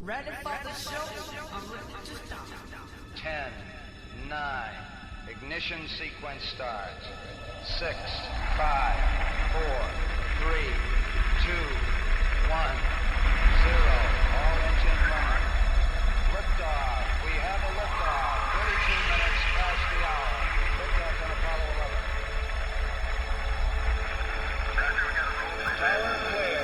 Ready for the show? I'm ready to start. 10, 9, ignition sequence starts. 6, 5, 4, 3, 2, 1, 0. All engine running. Liftoff. We have a liftoff. 32 minutes past the hour. Liftoff on Apollo 11. Tower clear.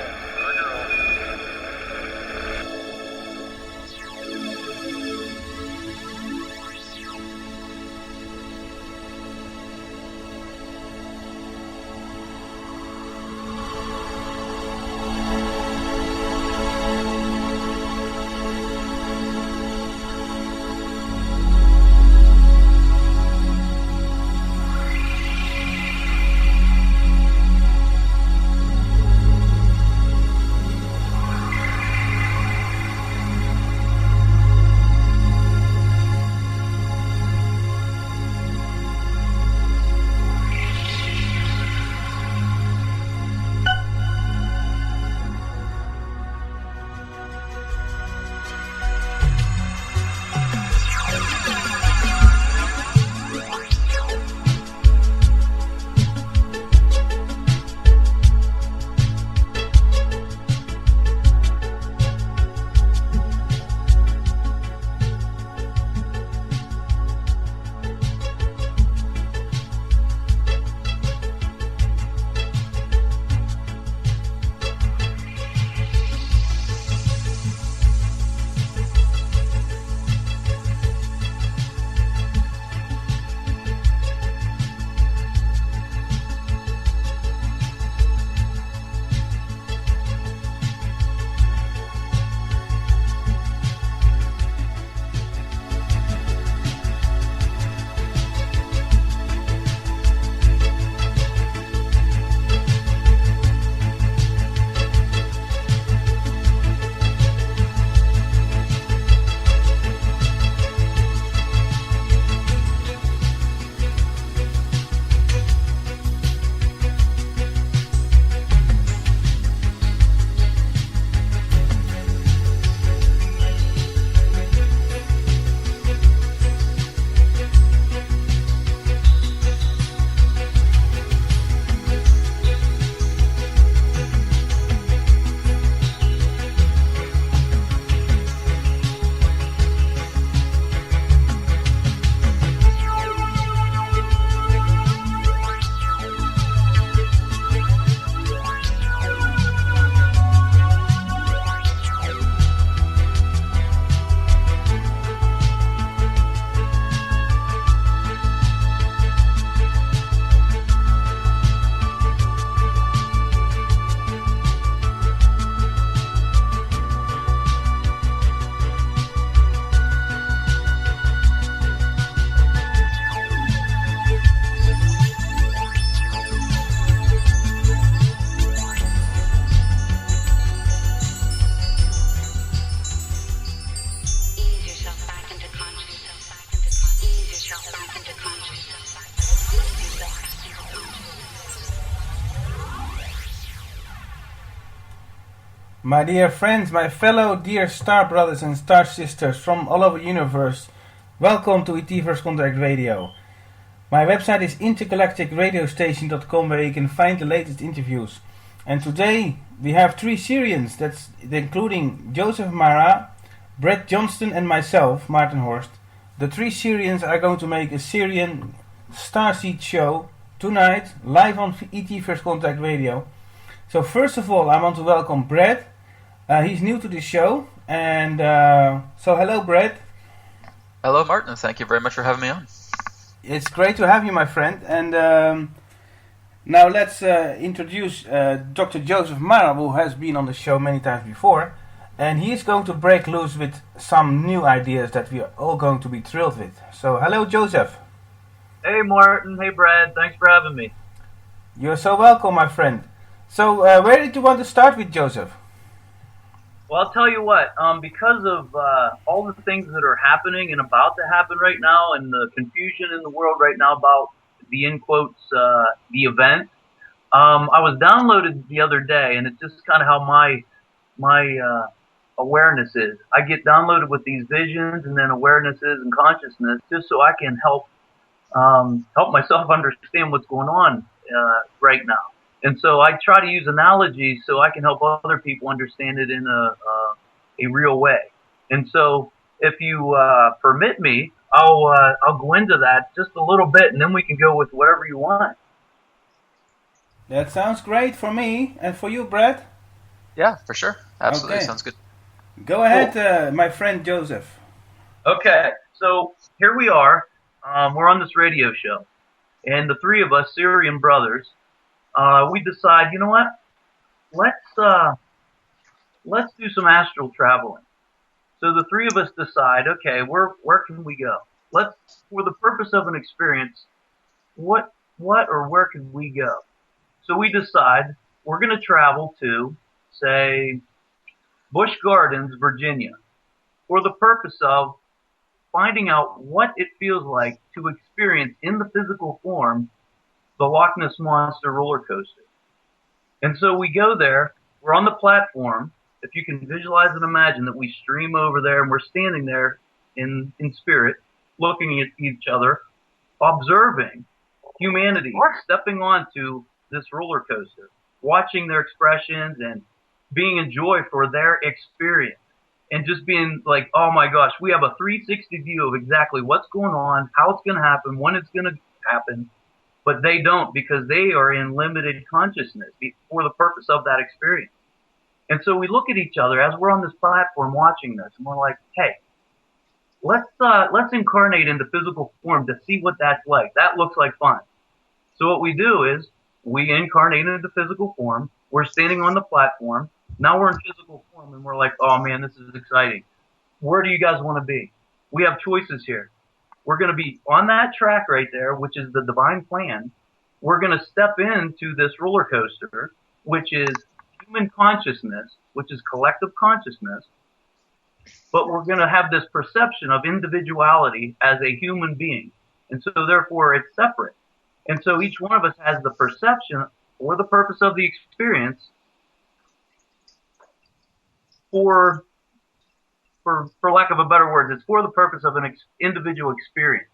My dear friends, my fellow dear star brothers and star sisters from all over the universe, welcome to ET First Contact Radio. My website is intergalacticradiostation.com, where you can find the latest interviews. And today we have three Sirians, that's including Joseph Marra, Brett Johnston and myself, Martin Horst. The three Sirians are going to make a Sirian Starseed show tonight, live on ET First Contact Radio. So first of all, I want to welcome Brett. He's new to the show, and so hello, Brett. Hello, Martin. Thank you very much for having me on. It's great to have you, my friend. And now let's introduce Dr. Joseph Marra, who has been on the show many times before, and he's going to break loose with some new ideas that we are all going to be thrilled with. So hello, Joseph. Hey, Martin. Hey, Brad. Thanks for having me. You're so welcome, my friend. So where did you want to start with, Joseph? Well, I'll tell you what, because of all the things that are happening and about to happen right now, and the confusion in the world right now about the, in quotes, the event, I was downloaded the other day, and it's just kind of how my awareness is. I get downloaded with these visions and then awarenesses and consciousness just so I can help myself understand what's going on right now. And so I try to use analogies so I can help other people understand it in a real way. And so if you permit me, I'll go into that just a little bit, and then we can go with whatever you want. That sounds great for me. And for you, Brad? Yeah, for sure. Absolutely. Okay. Sounds good. Go ahead, my friend Joseph. Okay, so here we are. We're on this radio show, and the three of us, Sirian brothers, we decide, you know what? Let's do some astral traveling. So the three of us decide, okay, where can we go? For the purpose of an experience, what or where can we go? So we decide we're going to travel to, say, Busch Gardens, Virginia, for the purpose of finding out what it feels like to experience in the physical form the Loch Ness Monster roller coaster. And so we go there, we're on the platform. If you can visualize and imagine that we stream over there and we're standing there in spirit, looking at each other, observing humanity stepping onto this roller coaster, watching their expressions and being in joy for their experience. And just being like, oh my gosh, we have a 360 view of exactly what's going on, how it's going to happen, when it's going to happen. But they don't, because they are in limited consciousness for the purpose of that experience. And so we look at each other as we're on this platform watching this, and we're like, hey, let's incarnate into physical form to see what that's like. That looks like fun. So what we do is we incarnate into physical form. We're standing on the platform. Now we're in physical form, and we're like, oh man, this is exciting. Where do you guys want to be? We have choices here. We're going to be on that track right there, which is the divine plan. We're going to step into this roller coaster, which is human consciousness, which is collective consciousness. But we're going to have this perception of individuality as a human being. And so therefore it's separate. And so each one of us has the perception for the purpose of the experience for lack of a better word, it's for the purpose of an individual experience,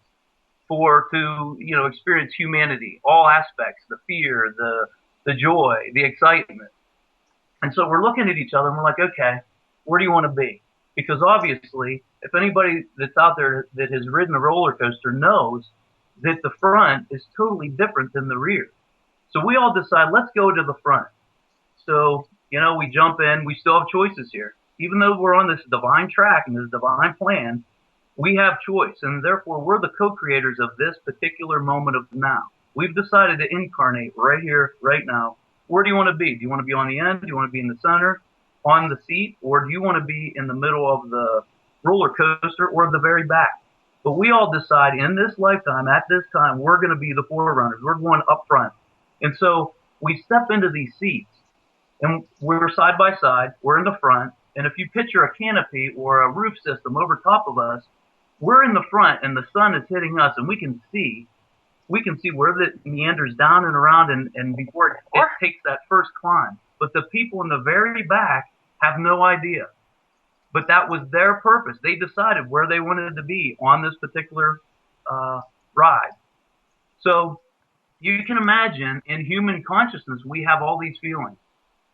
to experience humanity, all aspects, the fear, the joy, the excitement. And so we're looking at each other and we're like, okay, where do you want to be? Because obviously, if anybody that's out there that has ridden a roller coaster knows that the front is totally different than the rear. So we all decide, let's go to the front. So, we jump in, we still have choices here. Even though we're on this divine track and this divine plan, we have choice, and therefore we're the co-creators of this particular moment of now. We've decided to incarnate right here, right now. Where do you want to be? Do you want to be on the end? Do you want to be in the center, on the seat, or do you want to be in the middle of the roller coaster or the very back? But we all decide in this lifetime, at this time, we're going to be the forerunners. We're going up front. And so we step into these seats, and we're side by side. We're in the front. And if you picture a canopy or a roof system over top of us, we're in the front and the sun is hitting us, and we can see where it meanders down and around and before it takes that first climb. But the people in the very back have no idea. But that was their purpose. They decided where they wanted to be on this particular ride. So you can imagine in human consciousness, we have all these feelings.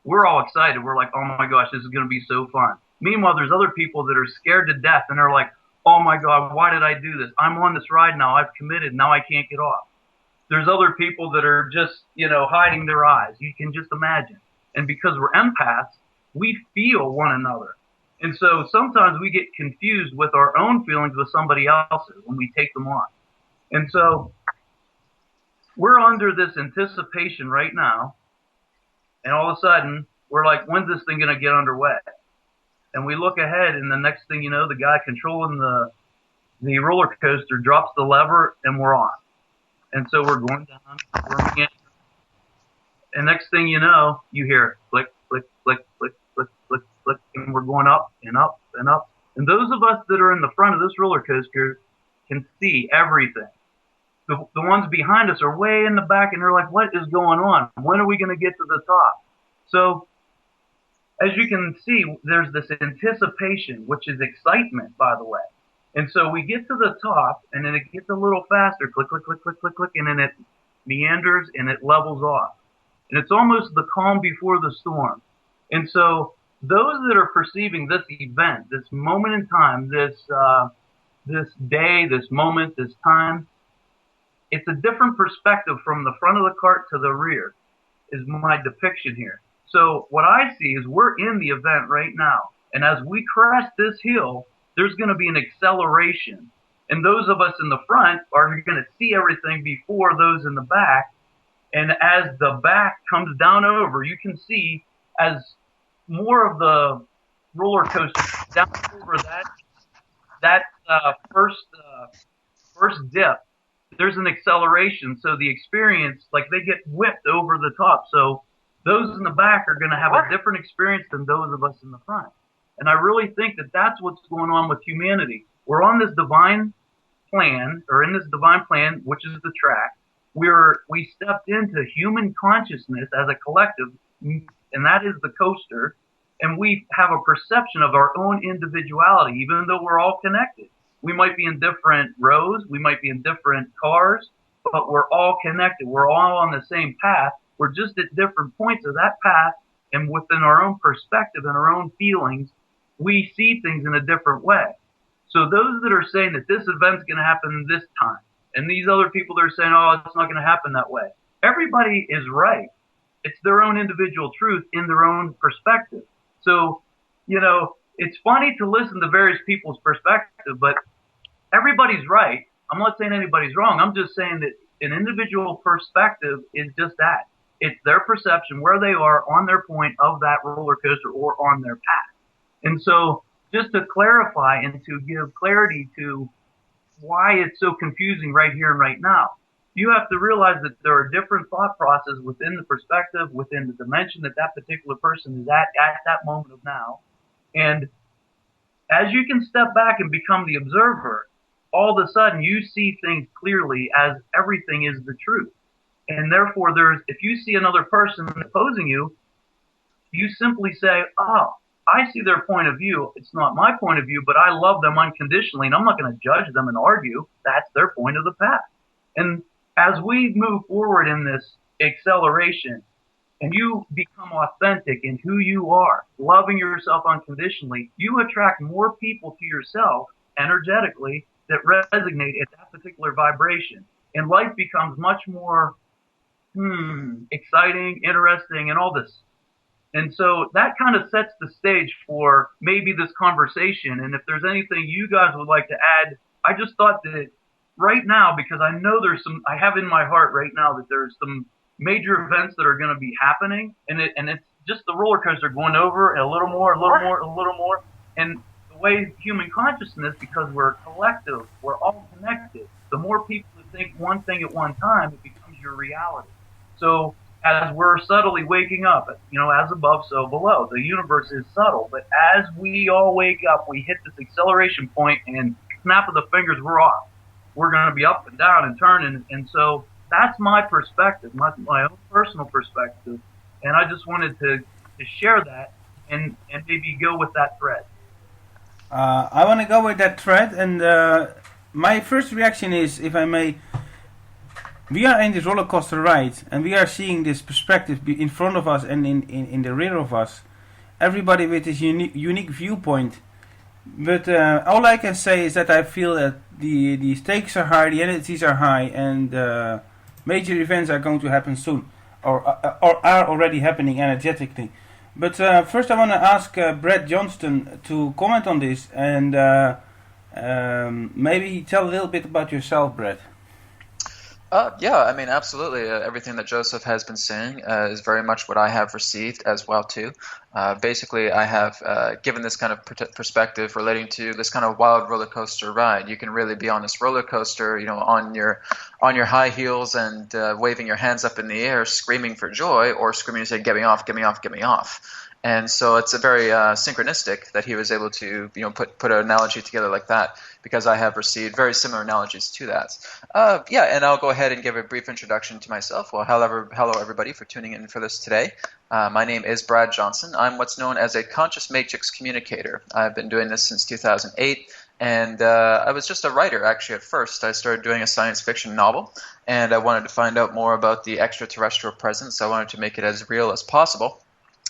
We're all excited. We're like, oh my gosh, this is going to be so fun. Meanwhile, there's other people that are scared to death and they're like, oh my God, why did I do this? I'm on this ride now. I've committed. Now I can't get off. There's other people that are just, hiding their eyes. You can just imagine. And because we're empaths, we feel one another. And so sometimes we get confused with our own feelings with somebody else's when we take them on. And so we're under this anticipation right now. And all of a sudden, we're like, when's this thing going to get underway? And we look ahead, and the next thing you know, the guy controlling the roller coaster drops the lever, and we're on. And so we're going down. And next thing you know, you hear click, click, click, click, click, click, click, and we're going up and up and up. And those of us that are in the front of this roller coaster can see everything. The ones behind us are way in the back, and they're like, what is going on? When are we going to get to the top? So as you can see, there's this anticipation, which is excitement, by the way. And so we get to the top, and then it gets a little faster, click, click, click, click, click, click, and then it meanders and it levels off. And it's almost the calm before the storm. And so those that are perceiving this event, this moment in time, this day, this moment, this time, it's a different perspective from the front of the cart to the rear, is my depiction here. So what I see is we're in the event right now. And as we crest this hill, there's going to be an acceleration. And those of us in the front are going to see everything before those in the back. And as the back comes down over, you can see as more of the roller coaster down over that first dip, there's an acceleration. So the experience, like they get whipped over the top. So those in the back are going to have a different experience than those of us in the front. And I really think that that's what's going on with humanity. We're on this divine plan, or in this divine plan, which is the track. We stepped into human consciousness as a collective, and that is the coaster. And we have a perception of our own individuality, even though we're all connected. We might be in different rows, we might be in different cars, but we're all connected. We're all on the same path. We're just at different points of that path, and within our own perspective and our own feelings, we see things in a different way. So those that are saying that this event's going to happen this time, and these other people that are saying, oh, it's not going to happen that way, everybody is right. It's their own individual truth in their own perspective. So, it's funny to listen to various people's perspective, but everybody's right. I'm not saying anybody's wrong. I'm just saying that an individual perspective is just that. It's their perception, where they are on their point of that roller coaster or on their path. And so just to clarify and to give clarity to why it's so confusing right here and right now, you have to realize that there are different thought processes within the perspective, within the dimension that that particular person is at that moment of now. And as you can step back and become the observer, all of a sudden you see things clearly as everything is the truth. And therefore, if you see another person opposing you, you simply say, oh, I see their point of view. It's not my point of view, but I love them unconditionally, and I'm not going to judge them and argue. That's their point of the path. And as we move forward in this acceleration, and you become authentic in who you are, loving yourself unconditionally, you attract more people to yourself energetically that resonate at that particular vibration. And life becomes much more exciting, interesting, and all this. And so that kind of sets the stage for maybe this conversation. And if there's anything you guys would like to add, I just thought that right now, because I know I have in my heart right now that there's some major events that are going to be happening, and it's just the roller coaster going over a little more, a little more, a little more. And the way human consciousness, because we're collective, we're all connected. The more people that think one thing at one time, it becomes your reality. So as we're subtly waking up, as above, so below. The universe is subtle, but as we all wake up, we hit this acceleration point, and snap of the fingers, we're off. We're going to be up and down and turning, and so that's my perspective, my own personal perspective, and I just wanted to share that and maybe go with that thread. I want to go with that thread, and my first reaction is, if I may, we are in this roller coaster ride, and we are seeing this perspective in front of us and in the rear of us. Everybody with this unique viewpoint. But all I can say is that I feel that the stakes are high, the energies are high, and major events are going to happen soon, or are already happening energetically. But first I want to ask Brett Johnston to comment on this, and maybe tell a little bit about yourself, Brett. Yeah, I mean, absolutely. Everything that Joseph has been saying is very much what I have received as well, too. Basically, I have given this kind of perspective relating to this kind of wild roller coaster ride. You can really be on this roller coaster, on your high heels and waving your hands up in the air, screaming for joy, or screaming to say, "Get me off, get me off, get me off." And so it's a very synchronistic that he was able to, put an analogy together like that, because I have received very similar analogies to that. And I'll go ahead and give a brief introduction to myself. Well, hello everybody for tuning in for this today. My name is Brad Johnson. I'm what's known as a conscious matrix communicator. I've been doing this since 2008. And I was just a writer, actually, at first. I started doing a science fiction novel, and I wanted to find out more about the extraterrestrial presence. I wanted to make it as real as possible.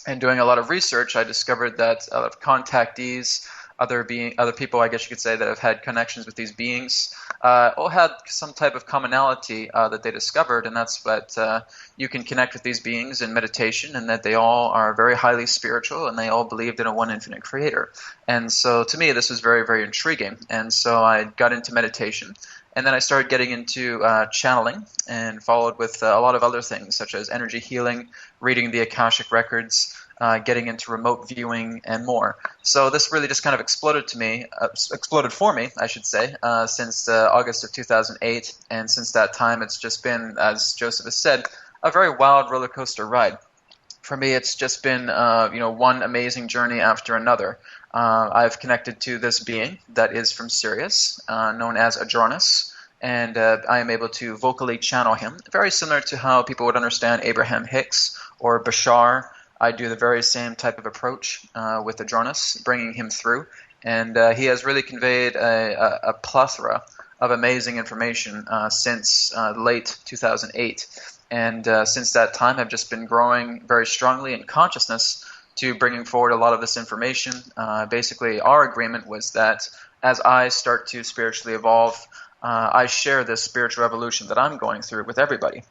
And doing a lot of research, I discovered that a lot of contactees, other people, I guess you could say, that have had connections with these beings, all had some type of commonality that they discovered, and that's that you can connect with these beings in meditation, and that they all are very highly spiritual, and they all believed in a one infinite creator. And so to me, this was very, very intriguing. And so I got into meditation. And then I started getting into channeling, and followed with a lot of other things, such as energy healing, reading the Akashic records, getting into remote viewing, and more. So this really just kind of exploded for me, I should say, since August of 2008. And since that time, it's just been, as Joseph has said, a very wild roller coaster ride. For me, it's just been one amazing journey after another. I've connected to this being that is from Sirius, known as Adronis, and I am able to vocally channel him, very similar to how people would understand Abraham Hicks or Bashar. I do the very same type of approach with Adronis, bringing him through, and he has really conveyed a plethora of amazing information since late 2008. And since that time, I've just been growing very strongly in consciousness to bringing forward a lot of this information. Basically, our agreement was that as I start to spiritually evolve, I share this spiritual evolution that I'm going through with everybody.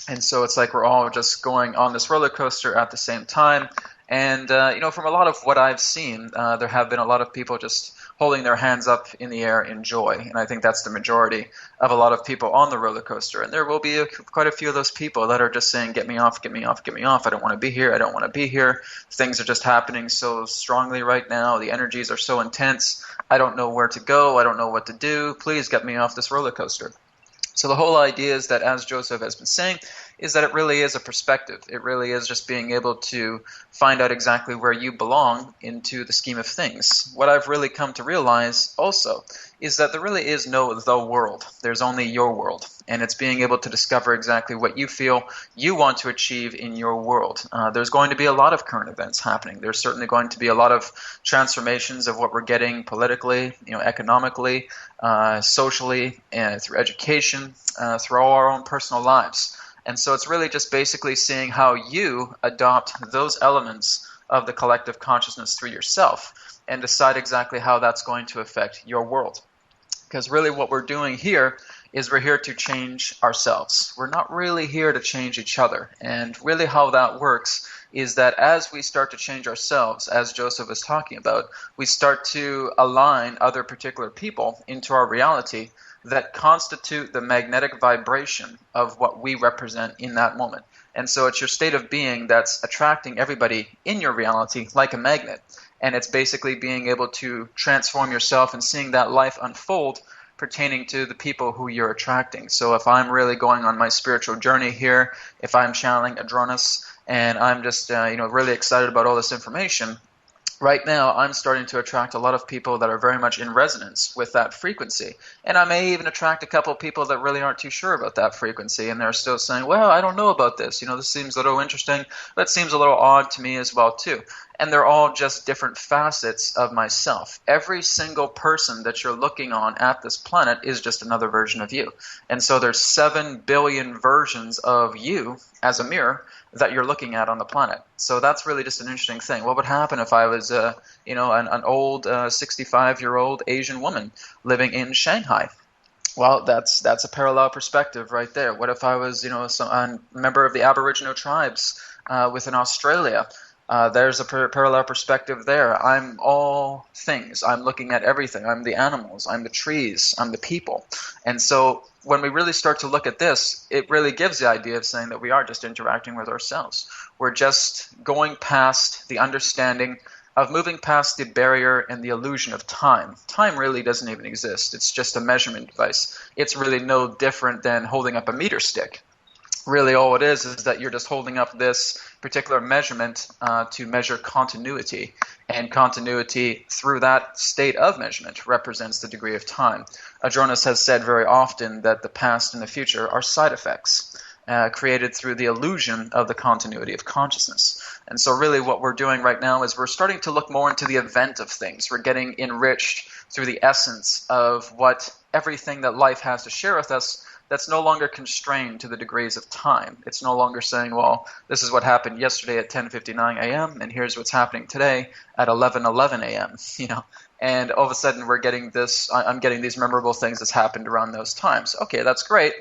And so it's like we're all just going on this roller coaster at the same time. And, from a lot of what I've seen, there have been a lot of people just holding their hands up in the air in joy. And I think that's the majority of a lot of people on the roller coaster. And there will be quite a few of those people that are just saying, get me off, get me off, get me off. I don't want to be here. I don't want to be here. Things are just happening so strongly right now. The energies are so intense. I don't know where to go. I don't know what to do. Please get me off this roller coaster. So the whole idea is that, as Joseph has been saying, is that it really is a perspective. It really is just being able to find out exactly where you belong into the scheme of things. What I've really come to realize also is that there really is no the world. There's only your world. And it's being able to discover exactly what you feel you want to achieve in your world. There's going to be a lot of current events happening. There's certainly going to be a lot of transformations of what we're getting politically, economically, socially, and through education, through all our own personal lives. And so it's really just basically seeing how you adopt those elements of the collective consciousness through yourself and decide exactly how that's going to affect your world. Because really what we're doing here is we're here to change ourselves. We're not really here to change each other. And really how that works is that as we start to change ourselves, as Joseph was talking about, we start to align other particular people into our reality that constitute the magnetic vibration of what we represent in that moment. And so it's your state of being that's attracting everybody in your reality like a magnet. And it's basically being able to transform yourself and seeing that life unfold pertaining to the people who you're attracting. So if I'm really going on my spiritual journey here, if I'm channeling Adronis, and I'm just really excited about all this information, right now, I'm starting to attract a lot of people that are very much in resonance with that frequency. And I may even attract a couple of people that really aren't too sure about that frequency, and they're still saying, well, I don't know about this. This seems a little interesting, but it seems a little odd to me as well, too. And they're all just different facets of myself. Every single person that you're looking on at this planet is just another version of you. And so there's 7 billion versions of you as a mirror that you're looking at on the planet. So that's really just an interesting thing. What would happen if I was, an old 65-year-old Asian woman living in Shanghai? Well, that's a parallel perspective right there. What if I was, a member of the Aboriginal tribes within Australia? There's a parallel perspective there. I'm all things. I'm looking at everything. I'm the animals. I'm the trees. I'm the people. And so when we really start to look at this, it really gives the idea of saying that we are just interacting with ourselves. We're just going past the understanding of moving past the barrier and the illusion of time. Time really doesn't even exist. It's just a measurement device. It's really no different than holding up a meter stick. really all it is that you're just holding up this particular measurement to measure continuity. And continuity through that state of measurement represents the degree of time. Adronis has said very often that the past and the future are side effects created through the illusion of the continuity of consciousness. And so really what we're doing right now is we're starting to look more into the event of things. We're getting enriched through the essence of what everything that life has to share with us that's no longer constrained to the degrees of time. It's no longer saying, well, this is what happened yesterday at 10:59 a.m. and here's what's happening today at 11:11 a.m. And all of a sudden we're getting this. I'm getting these memorable things that's happened around those times. Okay, that's great,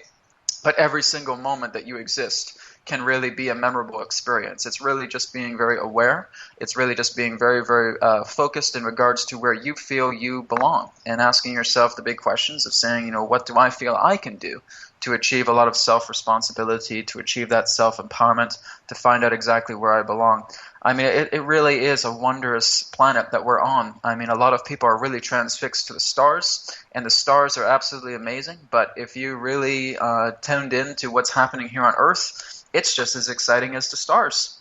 but every single moment that you exist can really be a memorable experience. It's really just being very aware. It's really just being very, very focused in regards to where you feel you belong and asking yourself the big questions of saying, what do I feel I can do to achieve a lot of self-responsibility, to achieve that self-empowerment, to find out exactly where I belong. I mean, it really is a wondrous planet that we're on. I mean, a lot of people are really transfixed to the stars, and the stars are absolutely amazing, but if you really tuned in to what's happening here on Earth, it's just as exciting as the stars.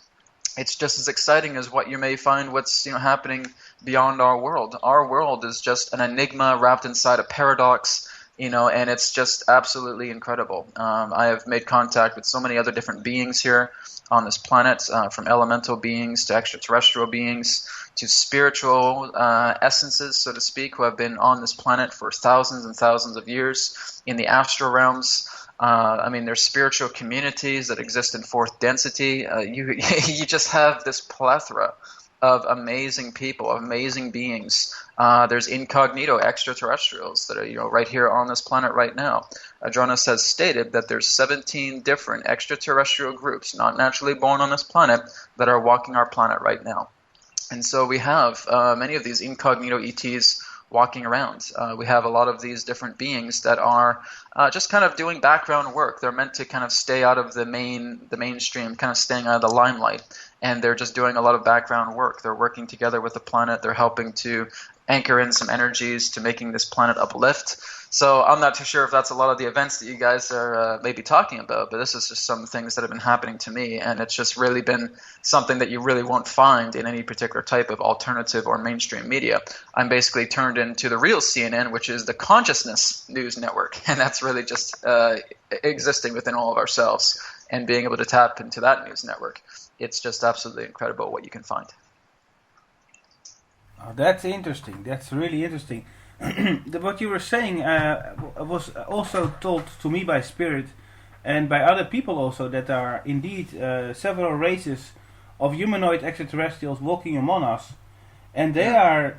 It's just as exciting as what you may find what's happening beyond our world. Our world is just an enigma wrapped inside a paradox, and it's just absolutely incredible. I have made contact with so many other different beings here on this planet, from elemental beings to extraterrestrial beings to spiritual essences, so to speak, who have been on this planet for thousands and thousands of years in the astral realms. There's spiritual communities that exist in fourth density. You just have this plethora of amazing people, amazing beings. There's incognito extraterrestrials that are right here on this planet right now. Adronis has stated that there's 17 different extraterrestrial groups, not naturally born on this planet, that are walking our planet right now. And so we have many of these incognito ETs walking around. We have a lot of these different beings that are just kind of doing background work. They're meant to kind of stay out of the mainstream, kind of staying out of the limelight. And they're just doing a lot of background work. They're working together with the planet. They're helping to anchor in some energies to making this planet uplift. So I'm not too sure if that's a lot of the events that you guys are maybe talking about, but this is just some things that have been happening to me, and it's just really been something that you really won't find in any particular type of alternative or mainstream media. I'm basically turned into the real CNN, which is the consciousness news network, and that's really just existing within all of ourselves and being able to tap into that news network. It's just absolutely incredible what you can find. Oh, that's interesting. That's really interesting. What you were saying was also told to me by Spirit and by other people also, that there are indeed several races of humanoid extraterrestrials walking among us, and they are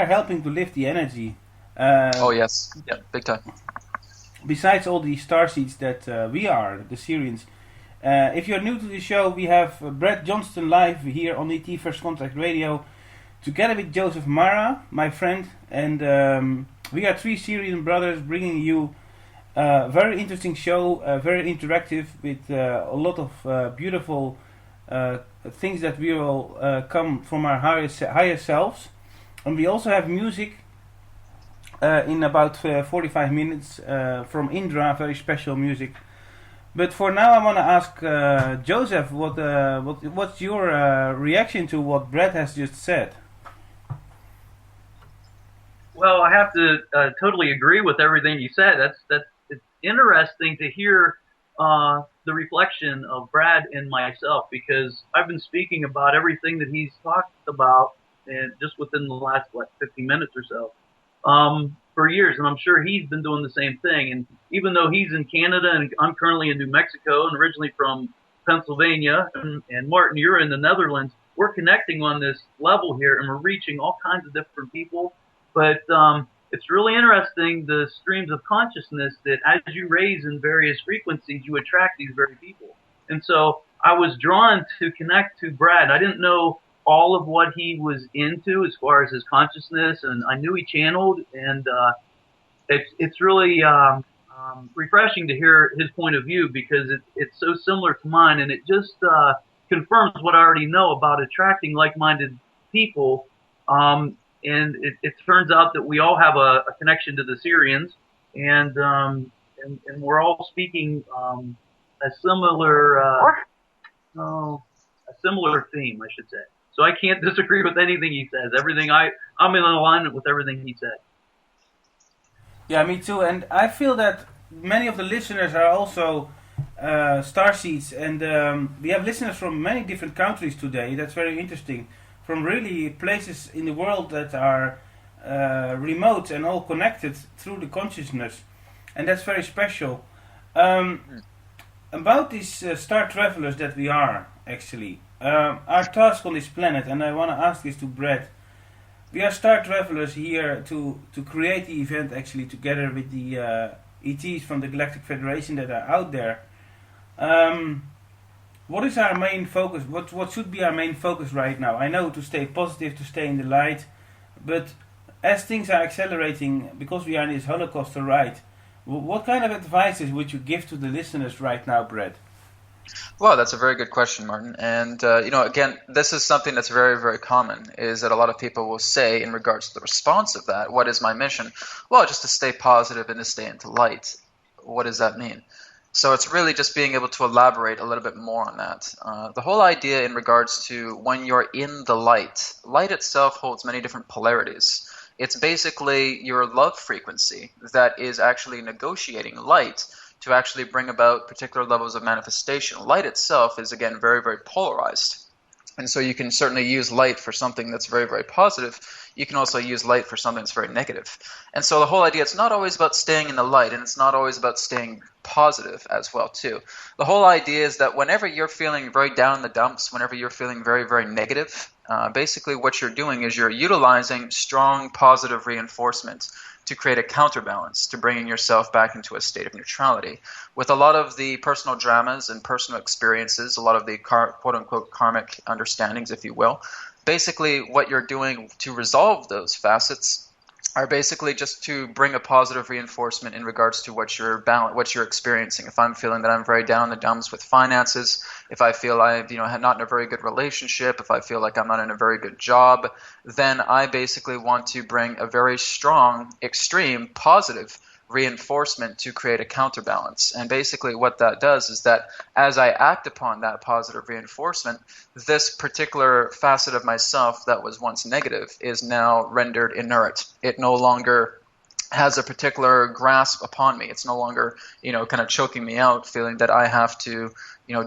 helping to lift the energy. Oh yes, yeah, big time. Besides all the starseeds that we are, the Sirians. If you're new to the show, we have Brett Johnston live here on ET First Contact Radio, together with Joseph Marra, my friend, and we are three Syrian brothers bringing you a very interesting show, very interactive, with a lot of beautiful things that will come from our higher selves. And we also have music in about 45 minutes from Indra, very special music. But for now, I want to ask Joseph, what's your reaction to what Brett has just said? Well, I have to totally agree with everything you said. It's interesting to hear the reflection of Brad and myself, because I've been speaking about everything that he's talked about, and just within the last 15 minutes or so, for years, and I'm sure he's been doing the same thing. And even though he's in Canada and I'm currently in New Mexico and originally from Pennsylvania, and Martin, you're in the Netherlands, we're connecting on this level here, and we're reaching all kinds of different people. But it's really interesting, the streams of consciousness, that as you raise in various frequencies, you attract these very people. And so I was drawn to connect to Brad. I didn't know all of what he was into as far as his consciousness, and I knew he channeled, and it's really refreshing to hear his point of view, because it's so similar to mine, and it just confirms what I already know about attracting like-minded people. And it turns out that we all have a connection to the Sirians, and we're all speaking a similar a similar theme, I should say. So I can't disagree with anything he says. I'm in alignment with everything he said. Yeah, me too. And I feel that many of the listeners are also starseeds, and we have listeners from many different countries today. That's very interesting. From really places in the world that are remote and all connected through the consciousness, and that's very special. About these star travelers that we are, actually, our task on this planet, and I want to ask this to Brett. We are star travelers here to create the event, actually, together with the ETs from the Galactic Federation that are out there. What is our main focus? What should be our main focus right now? I know to stay positive, to stay in the light, but as things are accelerating, because we are in this Holocauster ride, what kind of advices would you give to the listeners right now, Brett? Well, that's a very good question, Martin. And, again, this is something that's very, very common, is that a lot of people will say in regards to the response of that, what is my mission? Well, just to stay positive and to stay into light. What does that mean? So it's really just being able to elaborate a little bit more on that. The whole idea in regards to when you're in the light, light itself holds many different polarities. It's basically your love frequency that is actually negotiating light to actually bring about particular levels of manifestation. Light itself is, again, very, very polarized. And so you can certainly use light for something that's very, very positive. You can also use light for something that's very negative. And so the whole idea, it's not always about staying in the light, and it's not always about staying positive as well, too. The whole idea is that whenever you're feeling very down in the dumps, whenever you're feeling very, very negative, basically what you're doing is you're utilizing strong positive reinforcement to create a counterbalance to bringing yourself back into a state of neutrality. With a lot of the personal dramas and personal experiences, a lot of the quote-unquote karmic understandings, if you will, basically what you're doing to resolve those facets are basically just to bring a positive reinforcement in regards to what you're experiencing. If I'm feeling that I'm very down in the dumps with finances, if I feel I'm not in a very good relationship, if I feel like I'm not in a very good job, then I basically want to bring a very strong, extreme, positive reinforcement to create a counterbalance. And basically what that does is that as I act upon that positive reinforcement, this particular facet of myself that was once negative is now rendered inert. It no longer has a particular grasp upon me. It's no longer, kind of choking me out, feeling that I have to,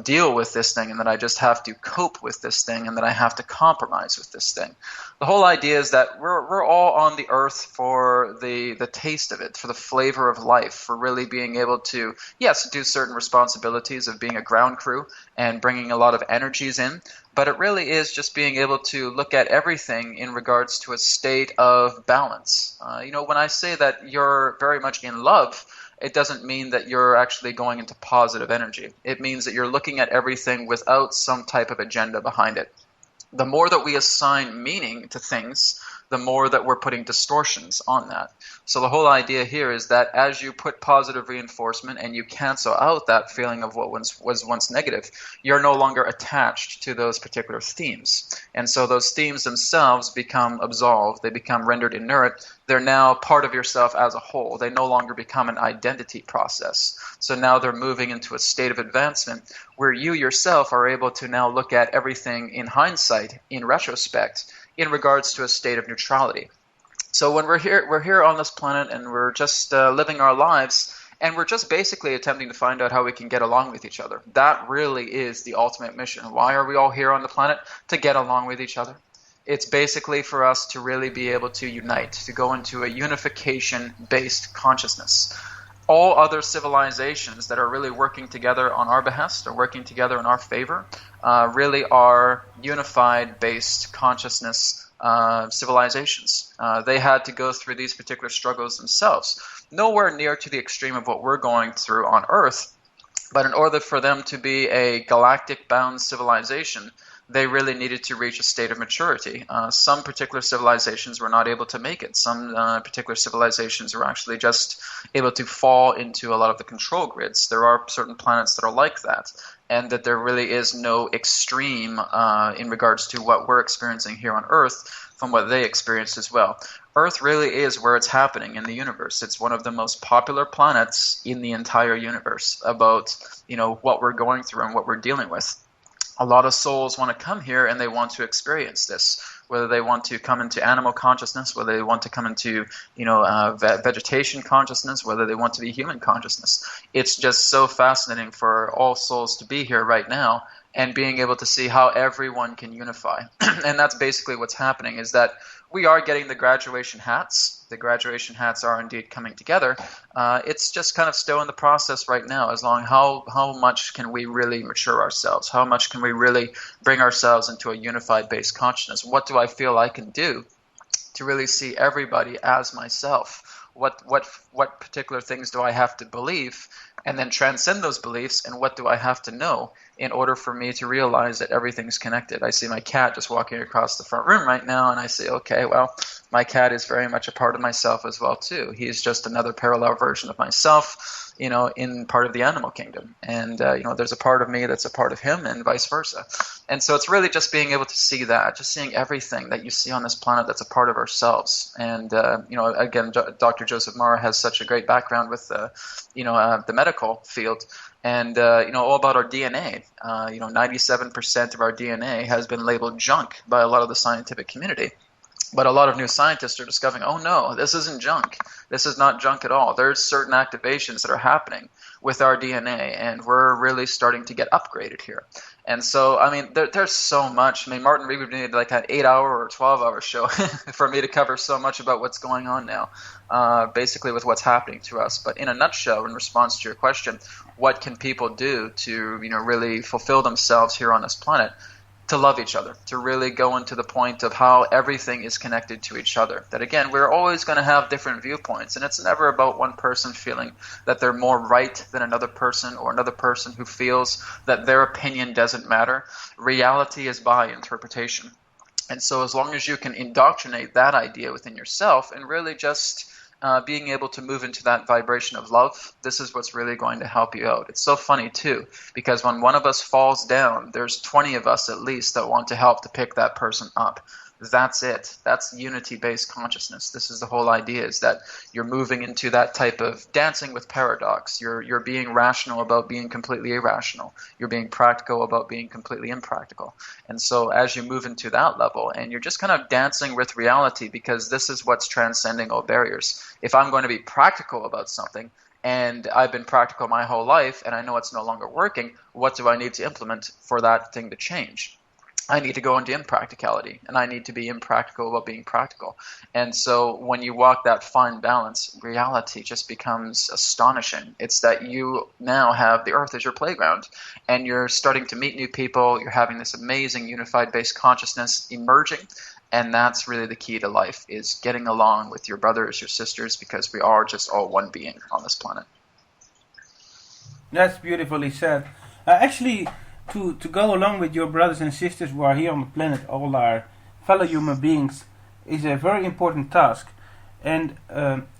deal with this thing and that I just have to cope with this thing and that I have to compromise with this thing. The whole idea is that we're all on the earth for the taste of it, for the flavor of life, for really being able to, yes, do certain responsibilities of being a ground crew and bringing a lot of energies in, but it really is just being able to look at everything in regards to a state of balance. When I say that you're very much in love, it doesn't mean that you're actually going into positive energy. It means that you're looking at everything without some type of agenda behind it. The more that we assign meaning to things, the more that we're putting distortions on that. So the whole idea here is that as you put positive reinforcement and you cancel out that feeling of what was once negative, you're no longer attached to those particular themes. And so those themes themselves become absolved. They become rendered inert. They're now part of yourself as a whole. They no longer become an identity process. So now they're moving into a state of advancement where you yourself are able to now look at everything in hindsight, in retrospect, in regards to a state of neutrality. So when we're here on this planet and we're just living our lives and we're just basically attempting to find out how we can get along with each other. That really is the ultimate mission. Why are we all here on the planet? To get along with each other. It's basically for us to really be able to unite, to go into a unification-based consciousness. All other civilizations that are really working together on our behest or working together in our favor really are unified-based consciousness civilizations. They had to go through these particular struggles themselves. Nowhere near to the extreme of what we're going through on Earth, but in order for them to be a galactic-bound civilization, they really needed to reach a state of maturity. Some particular civilizations were not able to make it. Some particular civilizations were actually just able to fall into a lot of the control grids. There are certain planets that are like that, and that there really is no extreme in regards to what we're experiencing here on Earth. from what they experienced as well. Earth really is where it's happening in the universe. It's one of the most popular planets in the entire universe about, what we're going through and what we're dealing with. A lot of souls want to come here and they want to experience this, whether they want to come into animal consciousness, whether they want to come into vegetation consciousness, whether they want to be human consciousness. It's just so fascinating for all souls to be here right now and being able to see how everyone can unify. And that's basically what's happening, is that we are getting the graduation hats. The graduation hats are indeed coming together. It's just kind of still in the process right now, as long how much can we really mature ourselves? How much can we really bring ourselves into a unified base consciousness? What do I feel I can do to really see everybody as myself? What particular things do I have to believe, and then transcend those beliefs, and what do I have to know in order for me to realize that everything's connected? I see my cat just walking across the front room right now, and I say, okay, well, my cat is very much a part of myself as well too. He's just another parallel version of myself, in part of the animal kingdom. And there's a part of me that's a part of him, and vice versa. And so it's really just being able to see that, just seeing everything that you see on this planet that's a part of ourselves. And again, Dr. Joseph Marra has such a great background with the medical field. And all about our DNA. 97% of our DNA has been labeled junk by a lot of the scientific community. But a lot of new scientists are discovering, oh no, this isn't junk. This is not junk at all. There's certain activations that are happening with our DNA, and we're really starting to get upgraded here. And so, there's so much. Martin Reed would need like an 8-hour or 12-hour show for me to cover so much about what's going on now, basically with what's happening to us. But in a nutshell, in response to your question, what can people do to, really fulfill themselves here on this planet? To love each other, to really go into the point of how everything is connected to each other. That again, we're always going to have different viewpoints, and it's never about one person feeling that they're more right than another person, or another person who feels that their opinion doesn't matter. Reality is by interpretation. And so as long as you can indoctrinate that idea within yourself and really just being able to move into that vibration of love, this is what's really going to help you out. It's so funny too, because when one of us falls down, there's 20 of us at least that want to help to pick that person up. That's it. That's unity-based consciousness. This is the whole idea, is that you're moving into that type of dancing with paradox. You're being rational about being completely irrational. You're being practical about being completely impractical. And so as you move into that level, and you're just kind of dancing with reality, because this is what's transcending all barriers. If I'm going to be practical about something, and I've been practical my whole life, and I know it's no longer working, what do I need to implement for that thing to change? I need to go into impracticality, and I need to be impractical about being practical. And so when you walk that fine balance, reality just becomes astonishing. It's that you now have the earth as your playground, and you're starting to meet new people. You're having this amazing unified base consciousness emerging, and that's really the key to life, is getting along with your brothers, your sisters, because we are just all one being on this planet. That's beautifully said. Actually, to go along with your brothers and sisters who are here on the planet, all our fellow human beings, is a very important task. And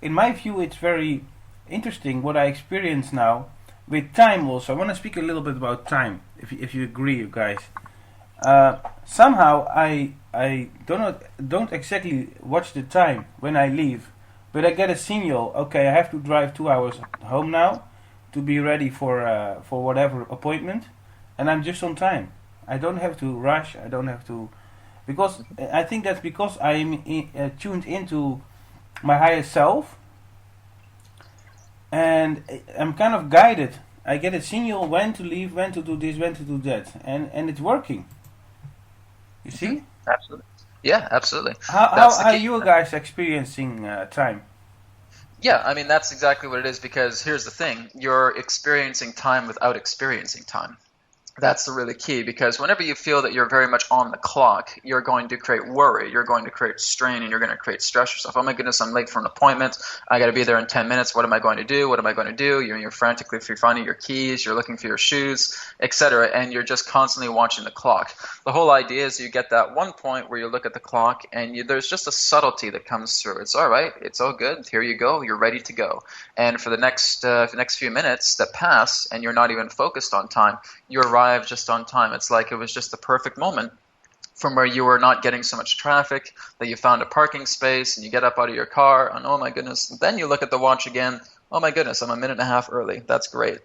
in my view, it's very interesting what I experience now with time also. I want to speak a little bit about time, if you agree, you guys. Somehow I don't exactly watch the time when I leave, but I get a signal, okay, I have to drive 2 hours home now to be ready for whatever appointment. And I'm just on time. I don't have to rush. I don't have to, because I think that's because I'm tuned into my higher self, and I'm kind of guided. I get a signal when to leave, when to do this, when to do that, and it's working. You see? Absolutely. Yeah, absolutely. How are you guys experiencing time? Yeah, that's exactly what it is, because here's the thing. You're experiencing time without experiencing time. That's the really key, because whenever you feel that you're very much on the clock, you're going to create worry, you're going to create strain, and you're going to create stress yourself. Oh my goodness, I'm late for an appointment. I got to be there in 10 minutes. What am I going to do? What am I going to do? You're frantically finding your keys, you're looking for your shoes, etc., and you're just constantly watching the clock. The whole idea is you get that one point where you look at the clock, and there's just a subtlety that comes through. It's all right. It's all good. Here you go. You're ready to go. And for the next few minutes that pass, and you're not even focused on time, you arrive just on time. It's like it was just the perfect moment from where you were not getting so much traffic, that you found a parking space and you get up out of your car and oh my goodness, and then you look at the watch again, oh my goodness, I'm a minute and a half early. That's great.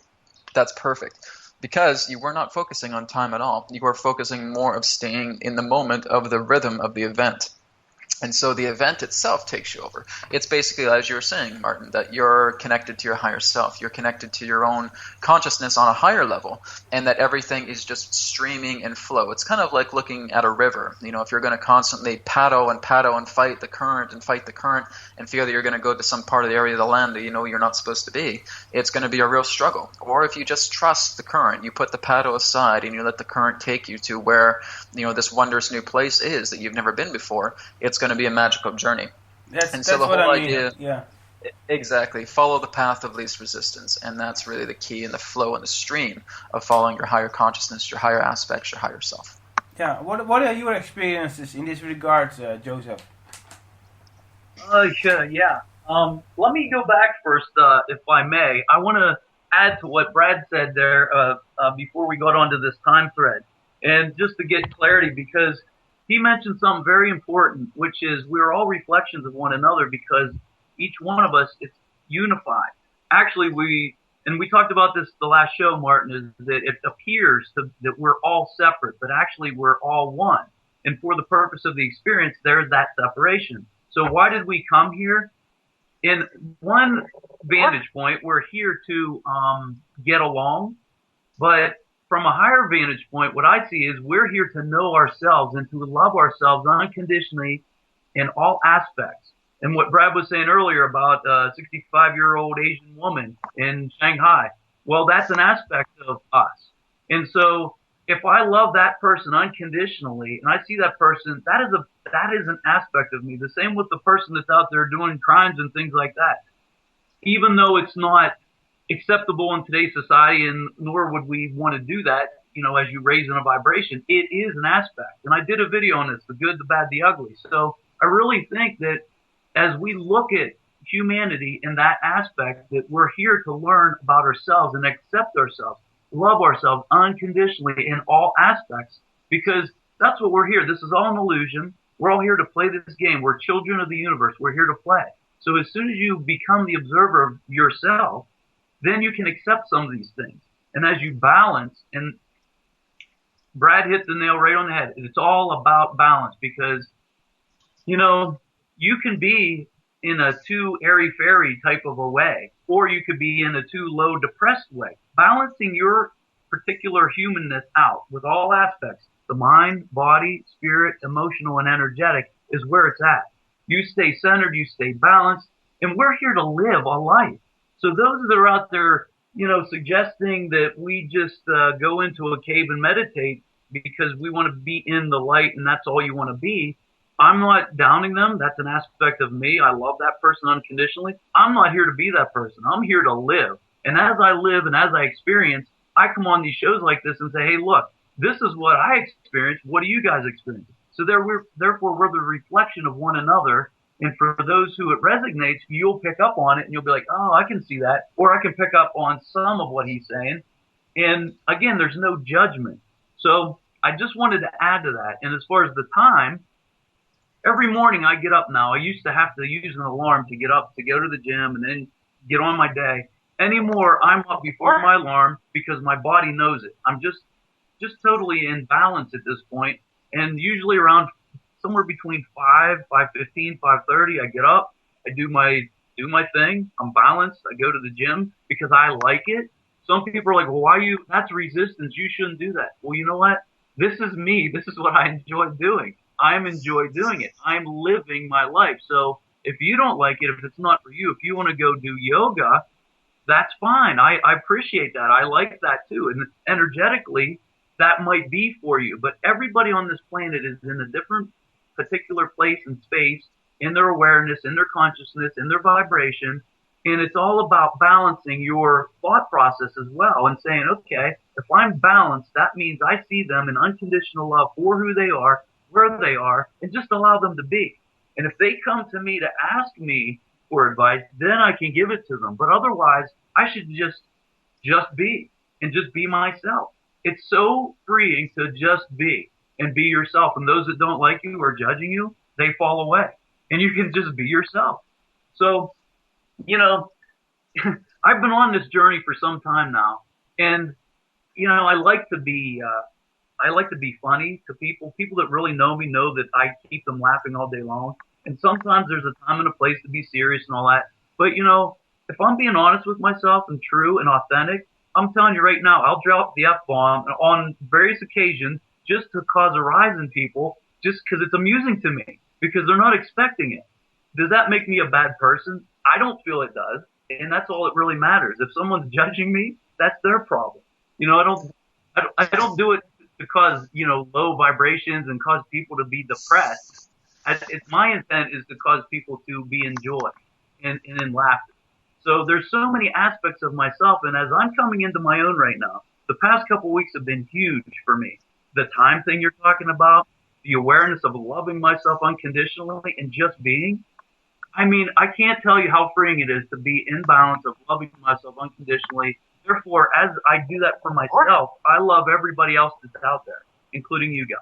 That's perfect. Because you were not focusing on time at all. You were focusing more of staying in the moment of the rhythm of the event. And so the event itself takes you over. It's basically, as you were saying, Martin, that you're connected to your higher self. You're connected to your own consciousness on a higher level, and that everything is just streaming and flow. It's kind of like looking at a river. You know, if you're going to constantly paddle and fight the current and feel that you're going to go to some part of the area of the land that you know you're not supposed to be, it's going to be a real struggle. Or if you just trust the current, you put the paddle aside and you let the current take you to where, you know, this wondrous new place is that you've never been before, it's going to be a magical journey. That's the what whole I mean. idea, Yeah. exactly, follow the path of least resistance, and that's really the key in the flow and the stream of following your higher consciousness, your higher aspects, your higher self. Yeah. What are your experiences in this regard, Joseph? Sure, yeah. Let me go back first, if I may. I want to add to what Brad said there before we got onto this time thread, and just to get clarity, because he mentioned something very important, which is we're all reflections of one another because each one of us is unified. Actually, we talked about this the last show, Martin, is that it appears that we're all separate, but actually we're all one. And for the purpose of the experience, there's that separation. So why did we come here? In one vantage point, we're here to get along, but from a higher vantage point, what I see is we're here to know ourselves and to love ourselves unconditionally in all aspects. And what Brad was saying earlier about a 65-year-old Asian woman in Shanghai, well, that's an aspect of us. And so if I love that person unconditionally and I see that person, that is an aspect of me. The same with the person that's out there doing crimes and things like that. Even though it's not acceptable in today's society, and nor would we want to do that, you know, as you raise in a vibration, it is an aspect. And I did a video on this, the good, the bad, the ugly. So I really think that as we look at humanity in that aspect, that we're here to learn about ourselves and accept ourselves, love ourselves unconditionally in all aspects, because that's what we're here. This is all an illusion. We're all here to play this game. We're children of the universe. We're here to play. So as soon as you become the observer of yourself, then you can accept some of these things. And as you balance, and Brad hit the nail right on the head, it's all about balance, because, you know, you can be in a too airy-fairy type of a way, or you could be in a too low depressed way. Balancing your particular humanness out with all aspects, the mind, body, spirit, emotional, and energetic, is where it's at. You stay centered, you stay balanced, and we're here to live a life. So those that are out there, you know, suggesting that we just go into a cave and meditate because we want to be in the light and that's all you want to be, I'm not downing them. That's an aspect of me. I love that person unconditionally. I'm not here to be that person. I'm here to live. And as I live and as I experience, I come on these shows like this and say, hey, look, this is what I experienced. What do you guys experience? So therefore, we're the reflection of one another. And for those who it resonates, you'll pick up on it and you'll be like, oh, I can see that. Or I can pick up on some of what he's saying. And again, there's no judgment. So I just wanted to add to that. And as far as the time, every morning I get up now. I used to have to use an alarm to get up, to go to the gym and then get on my day. Anymore, I'm up before my alarm because my body knows it. I'm just totally in balance at this point. And usually around somewhere between 5:15, 5:30, I get up, I do my thing, I'm balanced, I go to the gym because I like it. Some people are like, well, that's resistance, you shouldn't do that. Well, you know what? This is me, this is what I enjoy doing. I'm enjoy doing it. I'm living my life. So if you don't like it, if it's not for you, if you want to go do yoga, that's fine. I appreciate that. I like that too. And energetically, that might be for you. But everybody on this planet is in a different particular place and space in their awareness, in their consciousness, in their vibration. And it's all about balancing your thought process as well and saying, okay, if I'm balanced, that means I see them in unconditional love for who they are, where they are, and just allow them to be. And if they come to me to ask me for advice, then I can give it to them. But otherwise, I should just be and just be myself. It's so freeing to just be. and be yourself. And those that don't like you or judging you, they fall away. And you can just be yourself. So, I've been on this journey for some time now, and I like to be funny to people. People that really know me know that I keep them laughing all day long. And sometimes there's a time and a place to be serious and all that. But if I'm being honest with myself and true and authentic, I'm telling you right now, I'll drop the F-bomb on various occasions just to cause a rise in people, just because it's amusing to me, because they're not expecting it. Does that make me a bad person? I don't feel it does. And that's all that really matters. If someone's judging me, that's their problem. I don't do it to cause, low vibrations and cause people to be depressed. My intent is to cause people to be in joy and in laughter. So there's so many aspects of myself, and as I'm coming into my own right now, the past couple weeks have been huge for me. The time thing you're talking about, the awareness of loving myself unconditionally and just being. I mean, I can't tell you how freeing it is to be in balance of loving myself unconditionally. Therefore, as I do that for myself, I love everybody else that's out there, including you guys.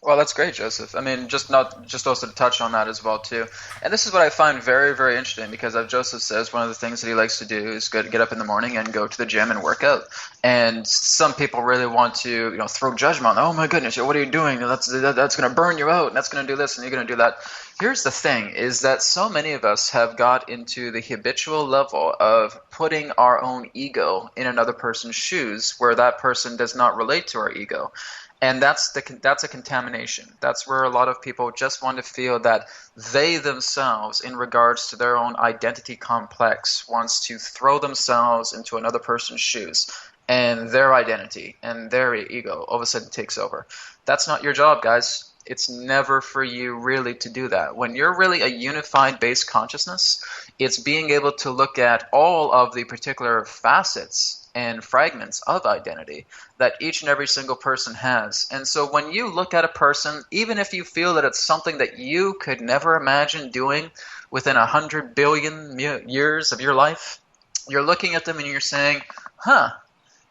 Well, that's great, Joseph. I mean, just also to touch on that as well too. And this is what I find very, very interesting, because as Joseph says, one of the things that he likes to do is get up in the morning and go to the gym and work out. And some people really want to, throw judgment on, oh my goodness, what are you doing? That's going to burn you out, and that's going to do this, and you're going to do that. Here's the thing, is that so many of us have got into the habitual level of putting our own ego in another person's shoes where that person does not relate to our ego. And that's a contamination. That's where a lot of people just want to feel that they themselves, in regards to their own identity complex, wants to throw themselves into another person's shoes, and their identity and their ego all of a sudden takes over. That's not your job, guys. It's never for you really to do that. When you're really a unified base consciousness, it's being able to look at all of the particular facets and fragments of identity that each and every single person has. And so when you look at a person, even if you feel that it's something that you could never imagine doing within 100 billion years of your life, you're looking at them and you're saying,